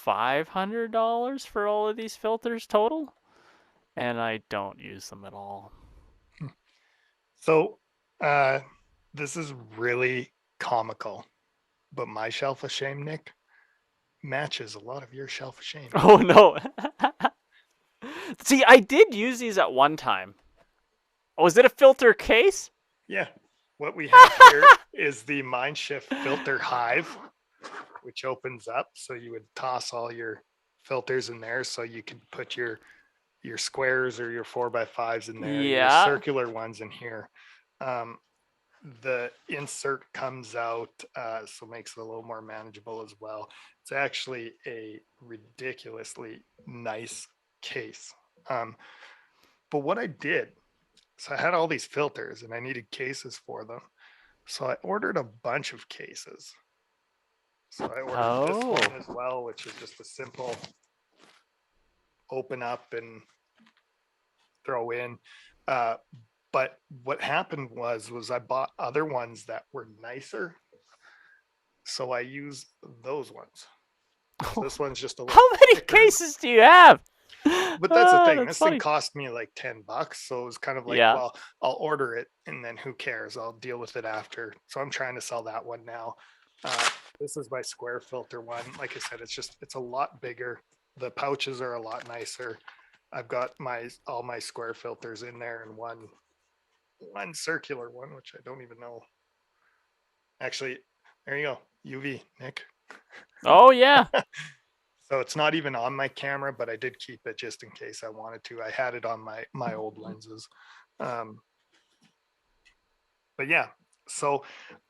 $500 for all of these filters total, and I don't use them at all. So this is really comical, but my shelf of shame, Nick, matches a lot of your shelf of shame. Oh no. See, I did use these at one time. Oh, is it a filter case? Yeah. What we have here is the Mindshift filter hive, which opens up. So you would toss all your filters in there so you could put your squares or your 4x5s in there, your circular ones in here. The insert comes out, so makes it a little more manageable as well. It's actually a ridiculously nice case. But what I did, so I had all these filters and I needed cases for them. So I ordered a bunch of cases. So I ordered this one as well, which is just a simple open up and throw in. But what happened was I bought other ones that were nicer. So I use those ones. So this one's just a little How many thicker. cases do you have? But that's the thing. This funny. thing cost me like $10. So it was kind of like, well, I'll order it and then who cares? I'll deal with it after. So I'm trying to sell that one now. This is my square filter one. Like I said, it's a lot bigger. The pouches are a lot nicer. I've got all my square filters in there and one circular one, which I don't even know. Actually, there you go. UV, Nick. Oh yeah. So it's not even on my camera, but I did keep it just in case I wanted to. I had it on my old lenses. But yeah, so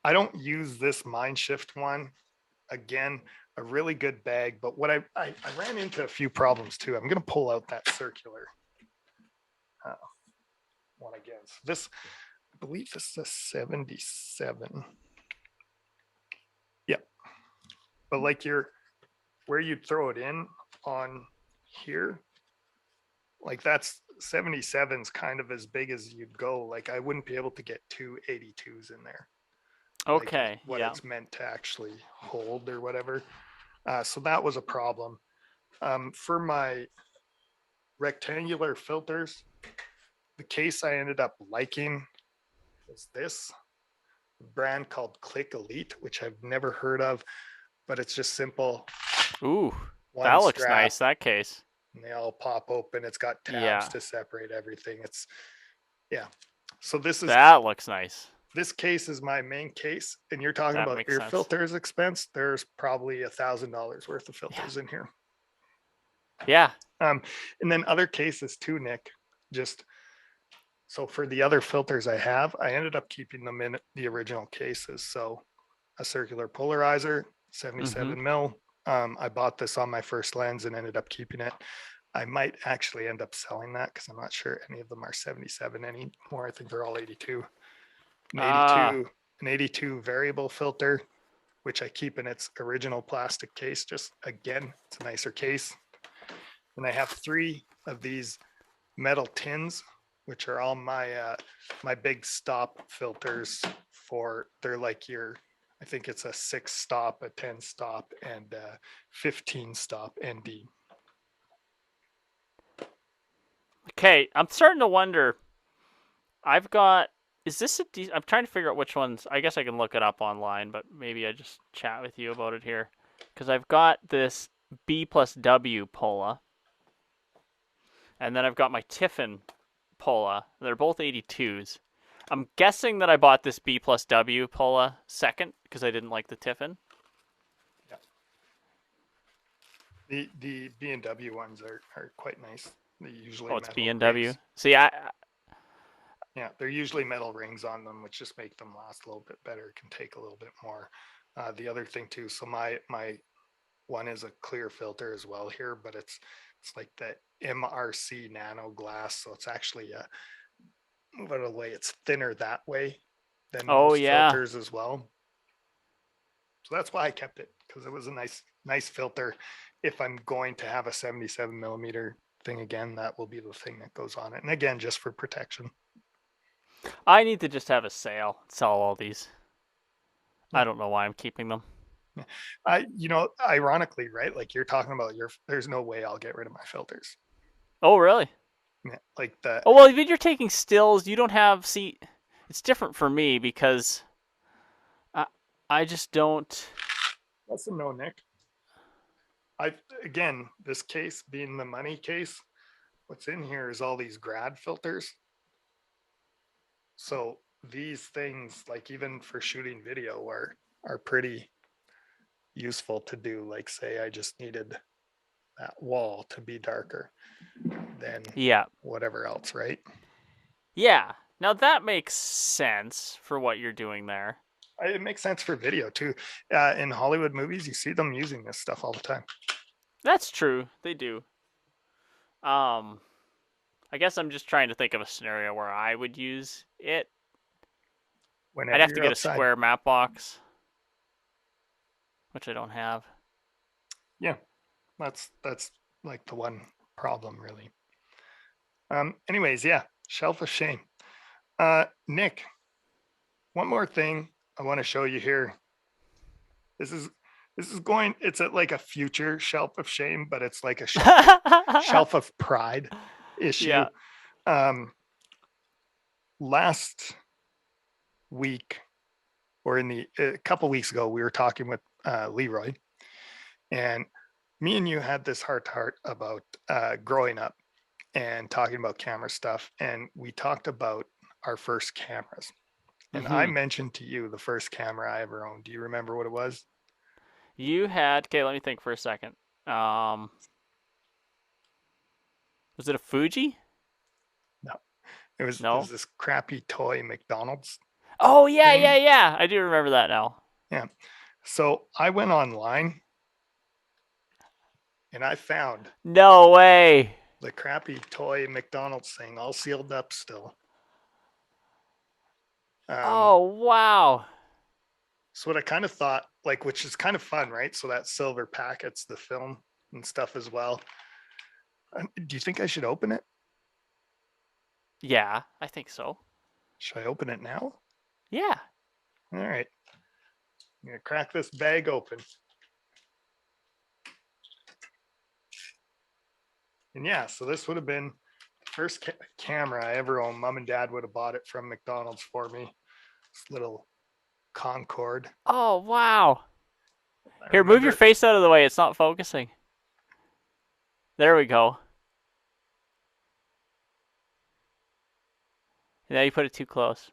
I don't use this Mindshift one. Again, a really good bag, but what I ran into a few problems too. I'm going to pull out that circular one again. So this, I believe this is a 77. Yep. But like where you'd throw it in on here, like that's 77's kind of as big as you'd go. Like I wouldn't be able to get two 82s in there. Okay. Like what it's meant to actually hold or whatever. So that was a problem. For my rectangular filters, the case I ended up liking is this brand called Click Elite, which I've never heard of, but it's just simple. Ooh, that looks nice, that case. And they all pop open. It's got tabs to separate everything. So that looks nice. This case is my main case, and you're talking about your filters expense. There's probably $1,000 worth of filters in here. Yeah. And then other cases too, Nick. Just so for the other filters I have, I ended up keeping them in the original cases. So a circular polarizer, 77 mil. I bought this on my first lens and ended up keeping it. I might actually end up selling that because I'm not sure any of them are 77 anymore. I think they're all 82. An 82 variable filter, which I keep in its original plastic case. Just again, it's a nicer case. And I have 3 of these metal tins, which are all my my big stop filters they're like I think it's a 6 stop, a 10 stop, and 15 stop ND. Okay, I'm starting to wonder. I'm trying to figure out which ones. I guess I can look it up online, but maybe I just chat with you about it here. Because I've got this B+W Pola. And then I've got my Tiffin Pola. They're both 82s. I'm guessing that I bought this B+W Pola second because I didn't like the Tiffin. Yeah. The B&W ones are quite nice. They usually it's B&W. Rings. See, yeah, they're usually metal rings on them, which just make them last a little bit better. It can take a little bit more. The other thing too, so my one is a clear filter as well here, but it's like the MRC nano glass. So it's actually move out of the way. It's thinner that way than most filters as well. So that's why I kept it, because it was a nice filter. If I'm going to have a 77 millimeter thing again, that will be the thing that goes on it. And again, just for protection. I need to just have a sell all these. I don't know why I'm keeping them. Ironically, right? Like you're talking about there's no way I'll get rid of my filters. Oh, really? Yeah, like the. Oh, well, if you're taking stills, you don't have, it's different for me because I just don't. That's a no, Nick. Again, this case being the money case, what's in here is all these grad filters. So these things, like even for shooting video, are pretty useful to do. Like say I just needed that wall to be darker than whatever else, right? Yeah. Now that makes sense for what you're doing there. It makes sense for video too. In Hollywood movies, you see them using this stuff all the time. That's true. They do. I guess I'm just trying to think of a scenario where I would use it. Whenever I'd have to get outside. a square map box, which I don't have. Yeah, that's like the one problem, really. Anyways, yeah, shelf of shame. Nick, one more thing I want to show you here. This is it's like a future shelf of shame, but it's like a shelf of pride issue. Yeah. Last week, or a couple weeks ago, we were talking with Leroy, and me and you had this heart to heart about growing up and talking about camera stuff, and we talked about our first cameras. And I mentioned to you the first camera I ever owned. Do you remember what it was? You had, okay, let me think for a second. Was it a Fuji? No. It was this crappy toy McDonald's. Oh, yeah, thing. Yeah. I do remember that now. Yeah. So I went online and I found. No way. The crappy toy McDonald's thing, all sealed up still. Oh, wow. So what I kind of thought, like, which is kind of fun, right? So that silver packet's the film and stuff as well. Do you think I should open it? Yeah, I think so. Should I open it now? Yeah. All right. I'm going to crack this bag open. And yeah, so this would have been the first camera I ever owned. Mom and Dad would have bought it from McDonald's for me. This little Concord. Oh, wow. Here, move your face out of the way. It's not focusing. There we go. Now you put it too close.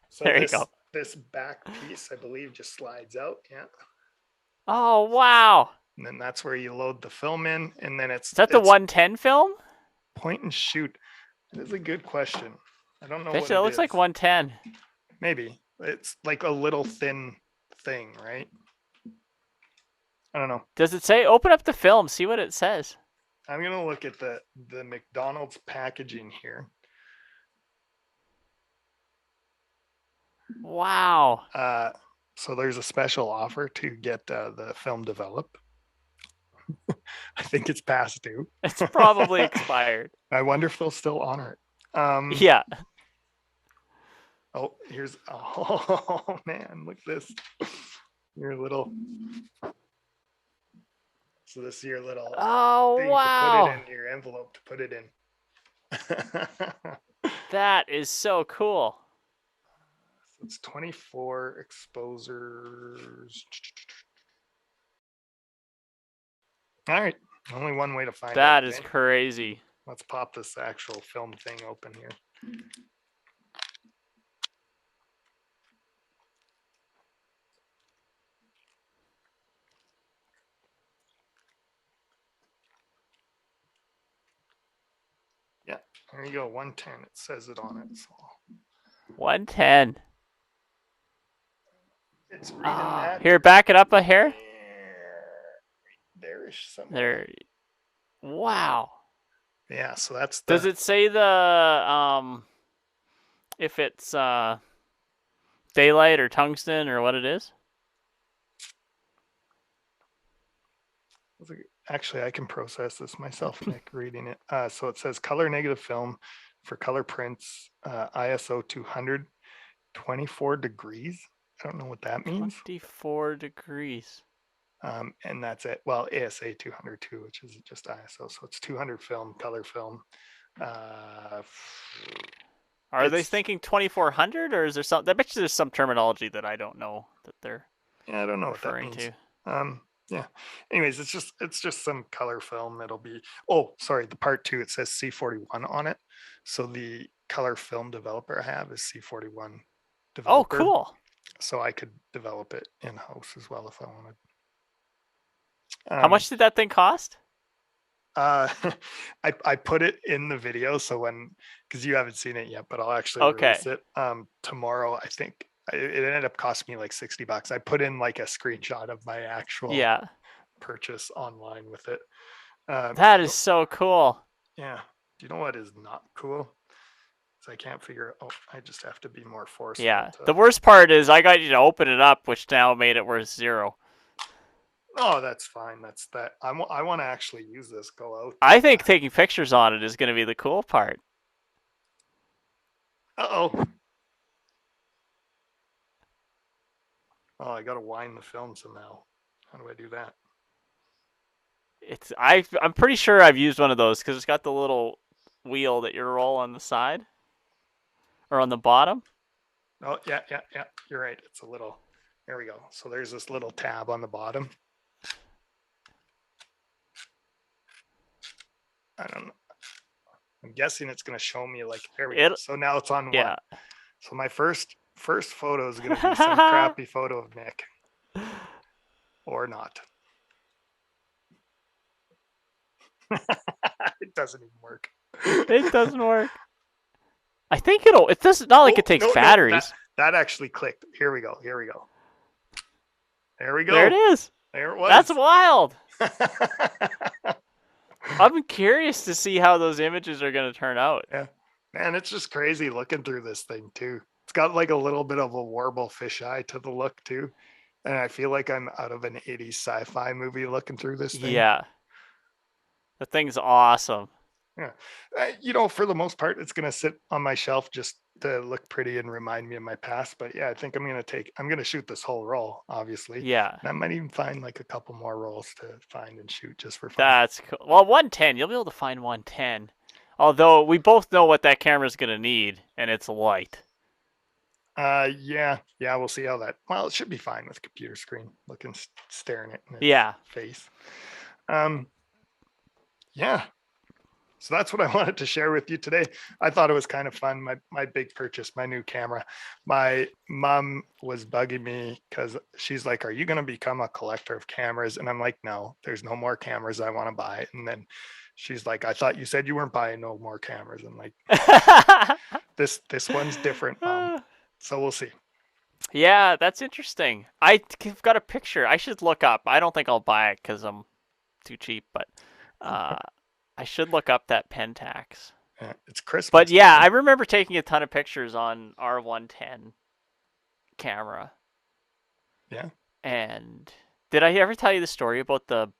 So there you go. This back piece, I believe, just slides out. Yeah. Oh, wow. And then that's where you load the film in, and then it's. Is that the 110 film? Point and shoot. That is a good question. I don't know. It looks like 110. Maybe it's like a little thin thing, right? I don't know. Does it say? Open up the film, see what it says. I'm gonna look at the McDonald's packaging here. Wow. So there's a special offer to get the film developed. I think it's past due. It's probably expired. I wonder if they'll still honor it. Yeah. Oh, oh man, look at this. Your little. So this is your little. Oh, thing wow. To put it in your envelope to put it in. That is so cool. It's 24 exposures. All right. Only one way to find that. That out, is crazy. Let's pop this actual film thing open here. Yeah, there you go. 110. It says it on it. So. 110. It's reading that. Here, back it up a hair. Irish somewhere. Wow. Yeah, so that's Does it say the if it's daylight or tungsten or what it is? Actually, I can process this myself, Nick, reading it. So it says color negative film for color prints, ISO 200, 24 degrees. I don't know what that means. 24 degrees. And that's it. Well, ASA 202, which is just ISO. So it's 200 film, color film. Are they thinking 2400 or is there some? I bet you there's some terminology that I don't know that they're. Yeah, I don't know referring what that means. to. Yeah. Anyways, it's just some color film. It'll be. Oh, sorry. The part 2 it says C41 on it. So the color film developer I have is C41 developer. Oh, cool. So I could develop it in house as well if I wanted. How much did that thing cost? I put it in the video, so because you haven't seen it yet, but I'll actually release it tomorrow. I think it ended up costing me like $60. I put in like a screenshot of my actual purchase online with it. That is so cool. Yeah. Do you know what is not cool? I can't figure. Oh, I just have to be more forceful. Yeah. The worst part is I got you to open it up, which now made it worth 0. Oh, that's fine. That's that. I want to actually use this. Go out. I think taking pictures on it is going to be the cool part. Oh, I got to wind the film somehow. How do I do that? I'm pretty sure I've used one of those because it's got the little wheel that you roll on the side or on the bottom. Oh, yeah. You're right. It's a little. There we go. So there's this little tab on the bottom. I don't know. I'm guessing it's going to show me like, there we go. So now it's on one. So my first photo is going to be some crappy photo of Nick. Or not. It doesn't even work. It doesn't work. I think it doesn't, not like it takes batteries. That actually clicked. Here we go. There we go. There it is. There it was. That's wild. I'm curious to see how those images are going to turn out. Yeah, man, it's just crazy looking through this thing too. It's got like a little bit of a warble fisheye to the look too, and I feel like I'm out of an 80s sci-fi movie looking through this thing. Yeah, the thing's awesome. Yeah, for the most part, it's gonna sit on my shelf just to look pretty and remind me of my past. But yeah, I think I'm gonna shoot this whole roll, obviously. Yeah, and I might even find like a couple more rolls to find and shoot just for fun. That's cool. Well, 110, you'll be able to find 110. Although we both know what that camera's gonna need, and it's light. Yeah, we'll see how that. Well, it should be fine with computer screen, staring at its face. Yeah. So that's what I wanted to share with you today. I thought it was kind of fun. My big purchase, my new camera. My mom was bugging me because she's like, "Are you going to become a collector of cameras?" And I'm like, "No, there's no more cameras I want to buy." And then she's like, "I thought you said you weren't buying no more cameras." I'm like, this one's different, Mom. So we'll see. Yeah, that's interesting. I've got a picture. I should look up. I don't think I'll buy it because I'm too cheap, but I should look up that Pentax. Yeah, it's Christmas. But yeah, I remember taking a ton of pictures on our 110 camera. Yeah. And did I ever tell you the story about the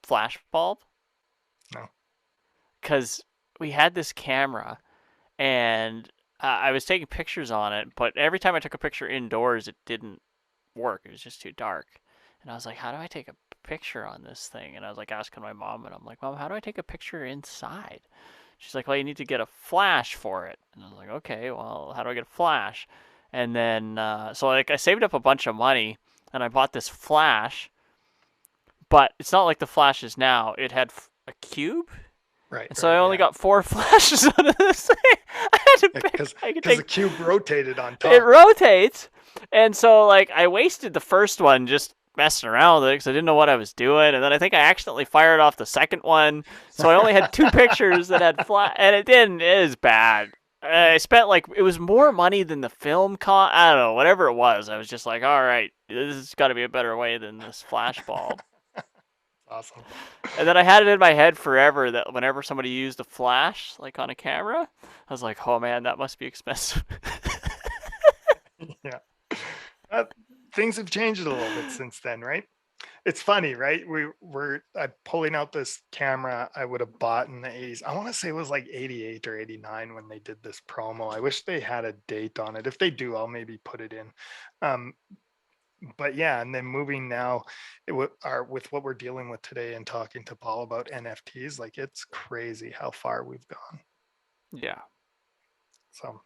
flash bulb? No. Because we had this camera, and I was taking pictures on it, but every time I took a picture indoors, it didn't work. It was just too dark. And I was like, how do I take a picture on this thing? And I was like asking my mom, and I'm like, Mom, how do I take a picture inside? She's like, well, you need to get a flash for it. And I was like, okay, well, how do I get a flash? And then, so like I saved up a bunch of money, and I bought this flash, but it's not like the flash is now. It had a cube. Right. And so I only got 4 flashes out of this thing. I had to pick. Because the cube rotated on top. It rotates. And so like I wasted the first one just messing around with it because I didn't know what I was doing. And then I think I accidentally fired off the second one. So I only had 2 pictures that had flash. And it didn't. It is bad. I spent it was more money than the film cost. I don't know, whatever it was. I was just like, all right, this has got to be a better way than this flash bulb. Awesome. And then I had it in my head forever that whenever somebody used a flash, like on a camera, I was like, oh man, that must be expensive. Yeah. Things have changed a little bit since then, right? It's funny, right? I'm pulling out this camera I would have bought in the 80s. I want to say it was like 88 or 89 when they did this promo. I wish they had a date on it. If they do, I'll maybe put it in. But yeah, and then moving now with what we're dealing with today and talking to Paul about NFTs, like it's crazy how far we've gone. Yeah. So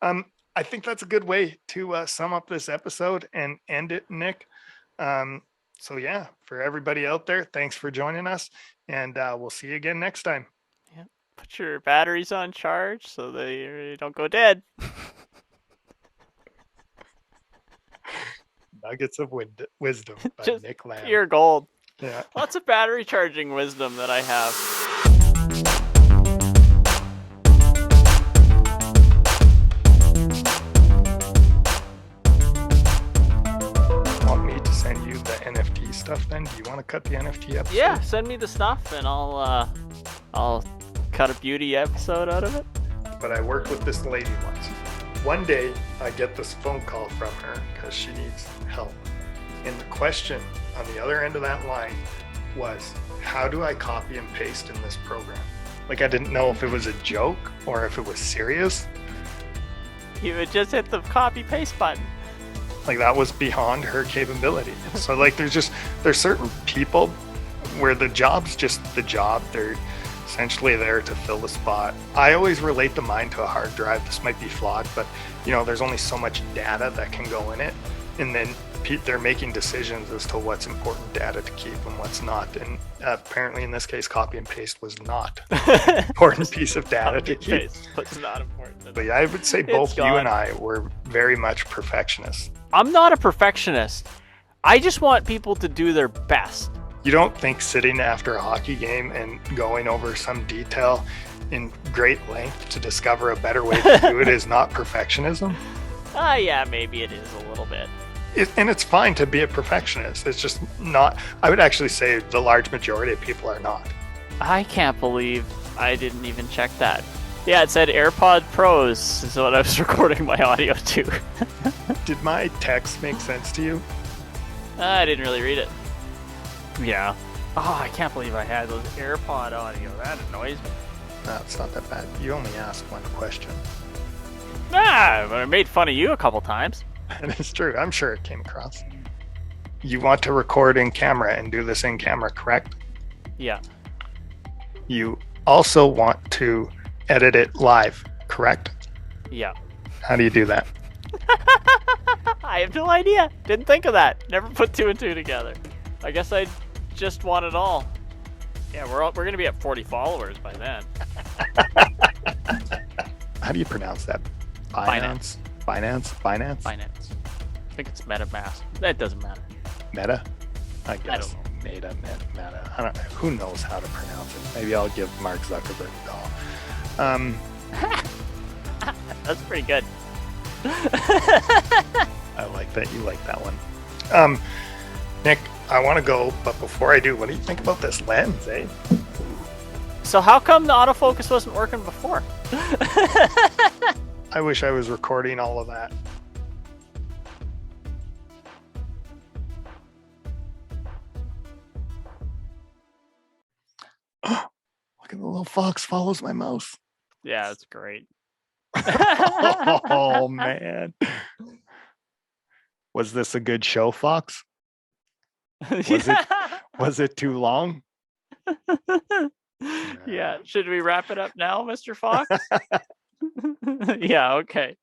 I think that's a good way to sum up this episode and end it, Nick. So yeah, for everybody out there, thanks for joining us, and we'll see you again next time. Yeah. Put your batteries on charge so they don't go dead. Nuggets of wisdom by Just Nick Lamb. pure gold. Yeah. Lots of battery charging wisdom that I have. Want me to send you the NFT stuff then? Do you want to cut the NFT episode? Yeah, send me the stuff and I'll cut a beauty episode out of it. But I worked with this lady once. One day I get this phone call from her because she needs help. And the question on the other end of that line was, how do I copy and paste in this program? Like I didn't know if it was a joke or if it was serious. You would just hit the copy paste button. Like that was beyond her capability. So like there's certain people where the job's just the job. They're essentially there to fill the spot. I always relate the mind to a hard drive. This might be flawed, but there's only so much data that can go in it. And then they're making decisions as to what's important data to keep and what's not. And apparently in this case, copy and paste was not an important piece of data to keep. It's not important. But yeah, I would say both you and I were very much perfectionists. I'm not a perfectionist. I just want people to do their best. You don't think sitting after a hockey game and going over some detail in great length to discover a better way to do it is not perfectionism? Yeah, maybe it is a little bit. And it's fine to be a perfectionist. It's just not, I would actually say the large majority of people are not. I can't believe I didn't even check that. Yeah, it said AirPod Pros is what I was recording my audio to. Did my text make sense to you? I didn't really read it. Yeah. Oh, I can't believe I had those AirPod audio. That annoys me. No, it's not that bad. You only asked one question. But I made fun of you a couple times. And it's true. I'm sure it came across. You want to record in camera and do this in camera, correct? Yeah. You also want to edit it live, correct? Yeah. How do you do that? I have no idea. Didn't think of that. Never put two and two together. I guess I just want it all. Yeah, we're going to be at 40 followers by then. How do you pronounce that? Binance? Binance? Binance. I think it's MetaMask. That doesn't matter. Meta? I guess. I don't know. Meta. I don't know. Who knows how to pronounce it? Maybe I'll give Mark Zuckerberg a call. That's pretty good. I like that. You like that one. Nick, I want to go, but before I do, what do you think about this lens, eh? So how come the autofocus wasn't working before? I wish I was recording all of that. Look at the little fox follows my mouse. Yeah, it's great. Oh, man. Was this a good show, Fox? Was it too long? Yeah. Should we wrap it up now, Mr. Fox? Yeah, okay.